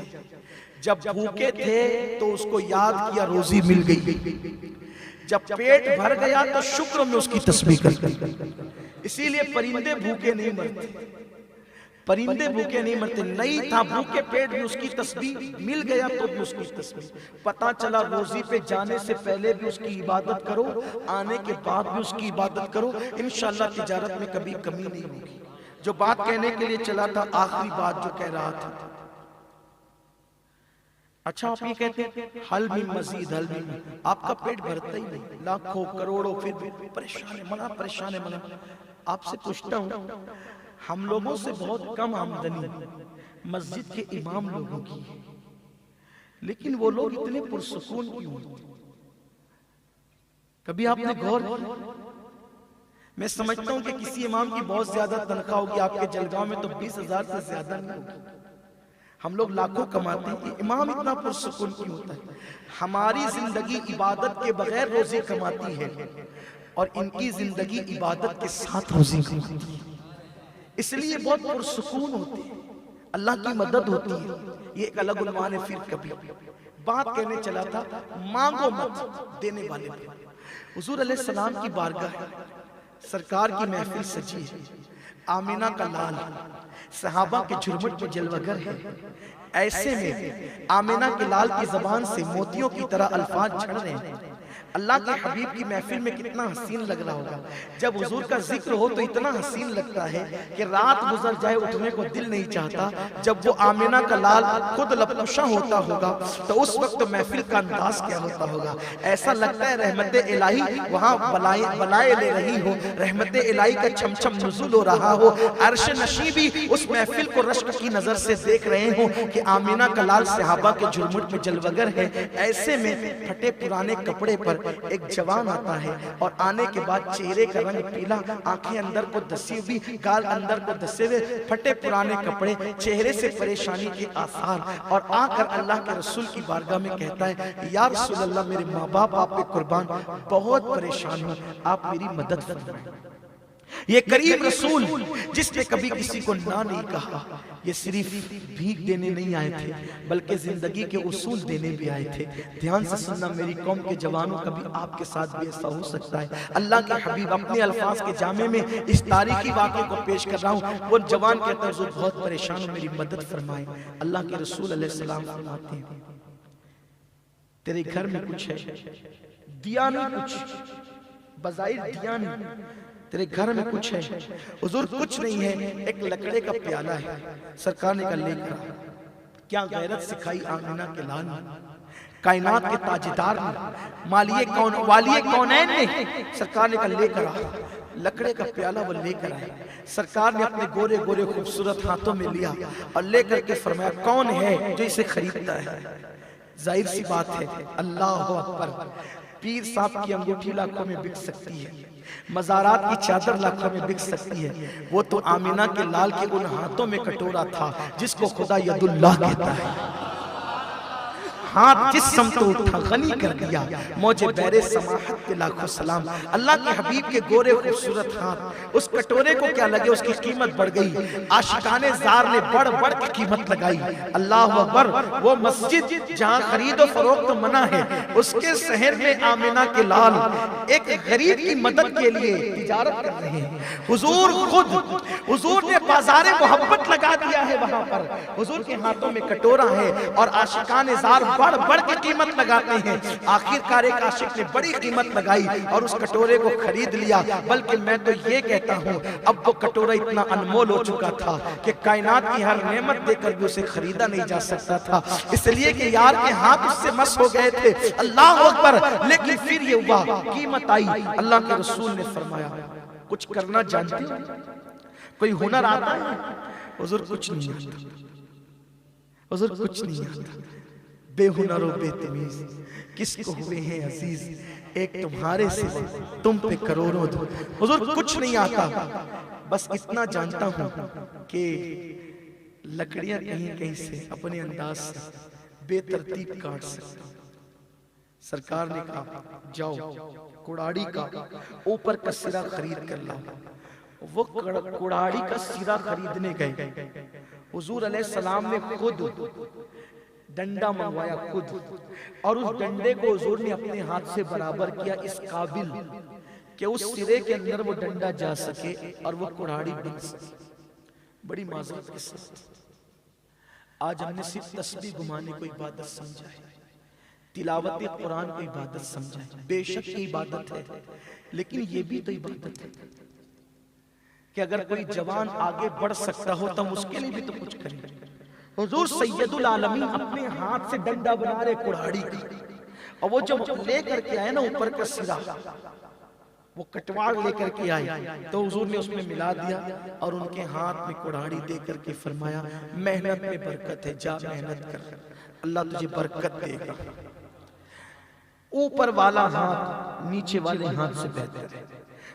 जब भूखे थे तो उसको याद किया, रोजी मिल गई। जब पेट भर गया तो शुक्र में उसकी तस्बीह करते। इसीलिए परिंदे भूखे नहीं मरते, परिंदे भूखे नहीं मरते। नहीं था भूखे पेट में, उसकी तस्बीह मिल गया तो भी उसकी तस्बीह। पता चला रोजी पे जाने से पहले भी उसकी इबादत करो, आने के बाद भी उसकी इबादत करो, इंशाअल्लाह तिजारत में कभी कमी नहीं होगी। जो बात कहने के लिए चला था, आखिरी बात जो कह रहा था, अच्छा आप ये कहते हैं हल में मजीद, हल में, आपका पेट भरता ही नहीं, लाखों करोड़ों, फिर भी परेशान है मना, परेशान है मना। आपसे पूछता हूँ, हम लोगों से बहुत कम आमदनी मस्जिद के इमाम लोगों की है, लेकिन वो लोग इतने पुरसुकून क्यों? कभी आपने गौर किया? मैं समझता हूं कि किसी इमाम की बहुत ज्यादा तनख्वाह होगी, आपके जलगांव में तो 20,000 से ज्यादा नहीं होगी। हम लोग लाखों कमाते हैं, इमाम इतना पुरसुकून क्यों होता है? हमारी जिंदगी इबादत के बगैर रोजी कमाती है, और इनकी जिंदगी इबादत के साथ रोजी कमाती है, इसलिए बहुत पुरसुकून होते हैं, अल्लाह की मदद होती है। ये एक अलग उन्वान है। फिर कभी बात कहने चला था, मांगो मत, देने वाले पे। हुजूर अलैहिस्सलाम की बारगाह है, सरकार की महफिल सजी है, आमिना का लाल, सहाबा के झुरमुट में जलवगर है। ऐसे में आमिना के लाल की जबान से मोतियों की तरह अल्फाज झड़ रहे हैं। अल्लाह के हबीब की महफिल में कितना हसीन लग रहा होगा। जब हुजूर का जिक्र हो तो इतना हसीन लगता है कि रात गुजर जाए उठने को दिल नहीं चाहता। जब वो आमिना का लाल खुद लपकुशा होता होगा तो उस वक्त महफिल का अंदाज क्या होता होगा। ऐसा लगता है रहमत इलाही वहाँ बलाए ले रही हो, रहमत इलाही का छमछम नुज़ुल हो रहा हो, अर्श नशी भी उस महफिल को रश्क की नजर से देख रहे हो कि आमिना का लाल सहाबा के झुरमुट में जलवगर है। ऐसे में फटे पुराने कपड़े पर एक जवान आता है, और आने के बाद चेहरे का रंग पीला, आंखें अंदर को धसी हुई, गाल अंदर को धसे हुए, फटे पुराने कपड़े, चेहरे से परेशानी के आसार, और आकर अल्लाह के रसूल की बारगाह में कहता है, या रसूल अल्लाह, मेरे माँ बाप आप पे कुर्बान, बहुत परेशान हूँ, आप मेरी मदद फरमाएं। ये करीम रसूल जिसने कभी किसी को ना नहीं कहा, ये सिर्फ भीख देने नहीं आए थे बल्कि जिंदगी के उसूल देने भी आए थे। ध्यान से सुनना मेरी कौम के जवानों, कभी आपके साथ भी ऐसा हो सकता है। अल्लाह के हबीब अपने अल्फाज के जामे में इस तारीखी वाक़े को पेश कर रहा हूँ। वो जवान कहता है, हुजूर बहुत परेशान हूँ, मेरी मदद फरमाए। अल्लाह के रसूल अलैहिस्सलाम फरमाते हैं, तेरे घर में कुछ है, दिया नहीं, कुछ बज़ाहिर दिया नहीं, तेरे घर में कुछ है। हुजूर कुछ नहीं है, एक लकड़े का प्याला है। सरकार ने कहा लेकर आ। क्या गैरत सिखाई आमिना के लाल ने, कायनात के ताजदार ने, वालिए कौनैन ने। सरकार ने कहा लेकर आ। लकड़े का प्याला वो लेकर आए। सरकार ने अपने गोरे गोरे खूबसूरत हाथों में लिया और लेकर के फरमाया, कौन है जो इसे खरीदता है? जाहिर सी बात है, अल्लाह अकबर। पीर साहब की अंगूठी लाखों में बिक सकती है, मज़ारात की चादर लाखों में बिक सकती है, वो तो आमिना के लाल के उन हाथों में कटोरा था जिसको खुदा यदुल्लाह कहता है। हाथ जिस समत उठा गनी कर दिया, मौजे बैरे समाहत के लाखों सलाम। अल्लाह के हबीब के गोरे खूबसूरत हाथ, उस कटोरे को क्या लगे, उसकी कीमत बढ़ गई। आशिकाने जार ने बढ़ बढ़ की कीमत लगाई। अल्लाह अकबर। वो मस्जिद जहाँ खरीदो फरोख्त मना है, उसके शहर में आमिना के लाल एक गरीब की मदद के लिए तिजारत कर रहे हैं। हुजूर खुद, हुजूर ने बाजारे मोहब्बत लगा दिया है वहां पर। हुजूर के हाथों में कटोरा है और आशिकाने जार बढ़ बढ़ के कीमत लगाते हैं। आखिरकार एक आशिक ने बड़ी कीमत लगाई और उस कटोरे को खरीद लिया। बल्कि मैं तो ये कहता हूँ, अब वो कटोरा इतना अनमोल हो चुका था कि कायनात की हर नेमत देकर भी उसे खरीदा नहीं जा सकता था, इसलिए कि यार के हाथ उससे मस हो गए थे। अल्लाह अकबर। लेकिन फिर ये हुआ, कीमत आई। अल्लाह के रसूल ने फरमाया, कुछ करना जानते हो? कोई हुनर आता है? हुजूर कुछ नहीं आता, हुजूर कुछ नहीं आता। बेहुनर और बेतमीज किसको हुए हैं अजीज, एक तुम्हारे सिवा तुम पे करोड़ों दो। हुजूर कुछ नहीं आता, बस इतना जानता हूं कि लकड़ियां कहीं कहीं से अपने अंदाज से बेतरतीब काट सकता हूं। सरकार ने कहा जाओ कुड़ाड़ी का ऊपर का सिरा खरीद कर लाओ। वो कुड़ाड़ी का सिरा खरीदने गए। हुजूर अलैहिस्सलाम ने खुद डंडा मंगवाया खुद, और उस डंडे को हुजूर ने अपने हाथ से बराबर किया इस काबिल कि उस सिरे के अंदर वो डंडा जा सके और वो कुड़ाड़ी बन सके। बड़ी माजरत के साथ आज हमने सिर्फ तस्बीह घुमाने को इबादत समझा है, तिलावत कुरान को इबादत समझा है। बेशक ये इबादत है, लेकिन ये भी तो इबादत है कि अगर कोई जवान आगे बढ़ सकता हो तो हम उसके लिए भी तो कुछ करें। हुजूर सैयदुल आलमीन अपने हाथ से डंडा बना रहे कुड़ाड़ी का, और वो जब लेकर के आए ना ऊपर का सिरा, वो कटवाड़ लेकर के आए तो हुजूर ने उसमें मिला दिया और उनके हाथ में कुड़ाड़ी दे करके फरमाया मेहनत में बरकत है, जा मेहनत कर, अल्लाह तुझे बरकत देगा। ऊपर वाला हाथ नीचे वाले हाथ से बेहतर है।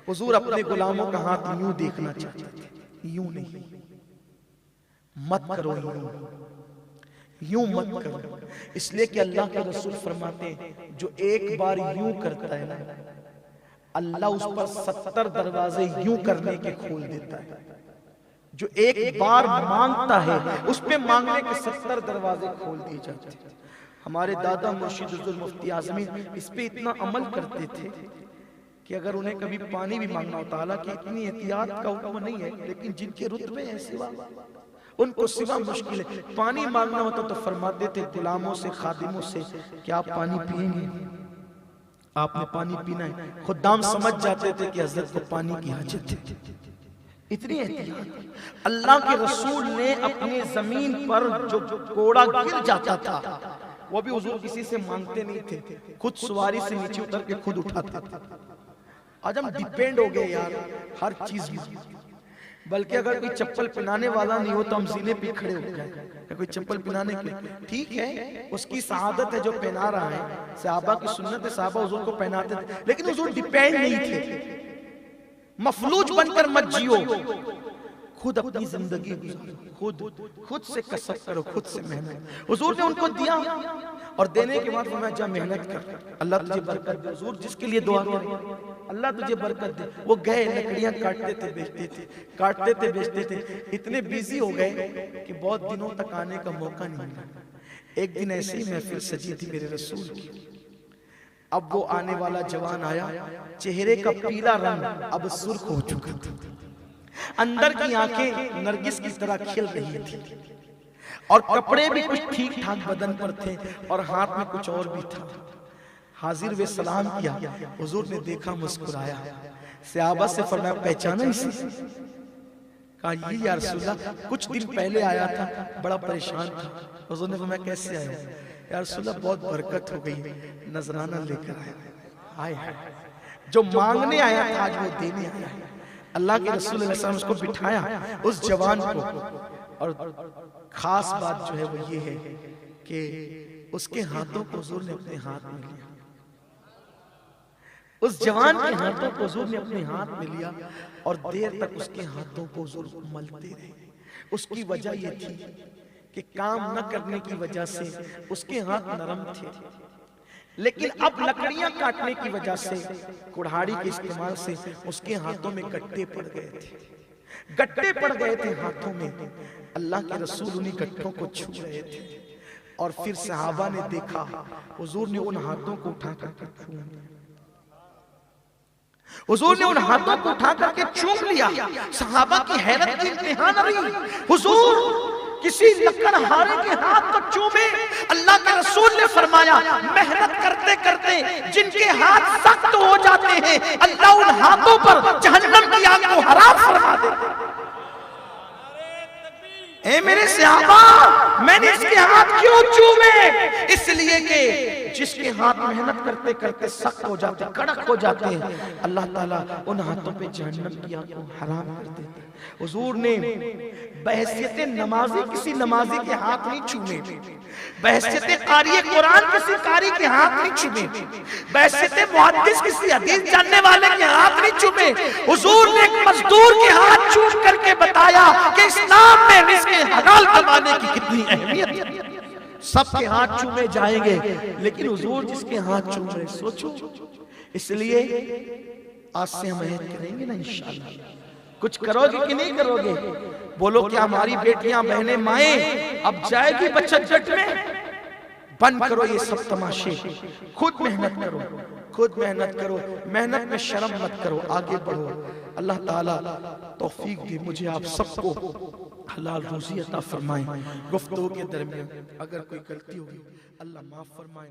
हुजूर अपने गुलामों का हाथ यूं देखना चाहते थे, यूं नहीं, मत करो यूं मत करो, इसलिए कि अल्लाह के रसूल फरमाते हैं जो एक बार यूं करता है ना, अल्लाह उस पर 70 दरवाजे यूं करने के खोल देता है। जो एक बार मांगता है उस पे मांगने के 70 दरवाजे खोल दिए जाते हैं। हमारे दादा मुर्शिद हुजूर मुफ्ती आज़मीन इस पे इतना अमल करते थे कि अगर उन्हें कभी पानी भी मांगना होता, हालांकि इतनी एहतियात का हुक्म नहीं है, लेकिन जिनके रुतबे हैं सिवा उनको सिवा मुश्किल है, पानी मांगना होता तो फरमाते थे गुलामों से खादिमों से कि आप पानी पिएंगे, आपने पानी पीना है। खुदाम समझ जाते थे कि हजरत को पानी की हाजत है। इतनी एहतियात। अल्लाह के रसूल ने अपने जमीन पर जो घोड़ा गिर जाता था वो भी हुजूर किसी से मांगते नहीं थे, खुद सवारी से नीचे उतर के खुद उठाते थे। आज हम डिपेंड हो गए यार हर चीज में, बल्कि अगर कोई चप्पल पहनाने वाला नहीं हो तो हम सीने पे खड़े हो जाए। कोई चप्पल पहनाने के लिए ठीक है, उसकी शहादत है जो पहना रहा है, सहाबा की सुन्नत है, सहाबा हुजूर को पहनाते थे, लेकिन हुजूर डिपेंड नहीं थे। मफलूज बनकर मत जियो, खुद अपनी जिंदगी गुजारो, खुद से कसरत करो, खुद से मेहनत। हुजूर ने उनको दिया और देने के बाद फरमाया जा मेहनत कर, अल्लाह तुझे बरकत दे। हुजूर जिसके लिए दुआ करें अल्लाह तुझे बरकत दे। वो गए लकड़ियां काटते थे बेचते थे, काटते थे बेचते थे, इतने बिजी हो गए कि बहुत दिनों तक आने का मौका नहीं मिला। एक दिन ऐसे ही महफिल सजी थी मेरे रसूल की। अब वो आने वाला जवान आया, चेहरे का पीला रंग अब सुर्ख हो चुका था, अंदर की आंखें नरगिस की तरह खिल रही थी, और कपड़े भी कुछ ठीक ठाक बदन पर थे और हाथ में कुछ और भी था। हाजिर वे सलाम किया, हुजूर ने देखा, मुस्कुराया, सहाबा से फरमाया पहचाना इसे? कहा ये या रसूलल्लाह कुछ दिन पहले आया था, बड़ा परेशान था। हुजूर ने फरमाया कैसे आया? या रसूलल्लाह बहुत बरकत हो गई, नजराना लेकर आया। हाय हाय, जो मांगने आया था आज वो देने आया है। अल्लाह के रसूल सल्लल्लाहु अलैहि वसल्लम उसको बिठाया उस जवान को, और खास बात जो है वो ये है कि उसके हाथों को हुजूर ने अपने हाथ में लिया। उस जवान के हाथों को हुजूर ने अपने हाथ में लिया और देर तक उसके हाथों को हुजूर मलते रहे। उसकी वजह ये थी कि काम न करने की वजह से उसके हाथ नरम थे, लेकिन अब लकड़ियां काटने की वजह से, कुल्हाड़ी के इस्तेमाल से उसके हाथों में गट्टे पड़ गए थे, गट्टे पड़ गए थे हाथों में। अल्लाह के रसूल उन्हीं गट्टों को छू रहे थे, और फिर सहाबा ने देखा हुजूर ने उन हाथों को उठा करके छू लिया। हुजूर ने उन हाथों को उठा करके चूम लिया। सहाबा की हैरत की इंतहा न रही, हुजूर किसी लकड़हारे के हाथ को चूमे। अल्लाह के रसूल ने फरमाया मेहनत करते करते जिनके हाथ सख्त हो जाते हैं, अल्लाह उन हाथों पर जहन्नम की आग को हराम फरमा देता है। ए मेरे सहाबा, मैंने इसके हाथ क्यों चूमे? इसलिए कि जिसके हाथ मेहनत करते करते सख्त हो जाते, कड़क हो जाते हैं, अल्लाह ताला उन हाथों पे जहन्नम की आग को हराम कर देता है। हुजूर ने बहैसियत नमाजी किसी नमाजी के हाथ नहीं चूमे, बहसियत कारी कुरान किसी कारी के हाथ नहीं चूमे, बहसियत मुहद्दिस किसी हदीस जानने वाले के हाथ नहीं चूमे। हुजूर ने एक मजदूर के हाथ चूम करके बताया कि इस्लाम में रिज़्क़ हलाल कमाने की कितनी अहमियत है। सबके हाथ चूमे जाएंगे, लेकिन हुजूर जिसके हाथ चूम रहे, सोचो। इसलिए आज से हम अहद करेंगे ना इंशाअल्लाह। कुछ करोगे कि नहीं करोगे? बोलो क्या हमारी बेटियां बहनें माएं अब जाएगी बचत गट में? बंद करो ये सब तमाशे, खुद मेहनत करो, खुद मेहनत करो, मेहनत में शर्म मत करो, आगे बढ़ो। अल्लाह ताला तौफीक दे मुझे आप सबको, हलाल रोजी अता फरमाए। गुफ्तगू के दरमियान अगर कोई गलती होगी अल्लाह माफ फरमाए।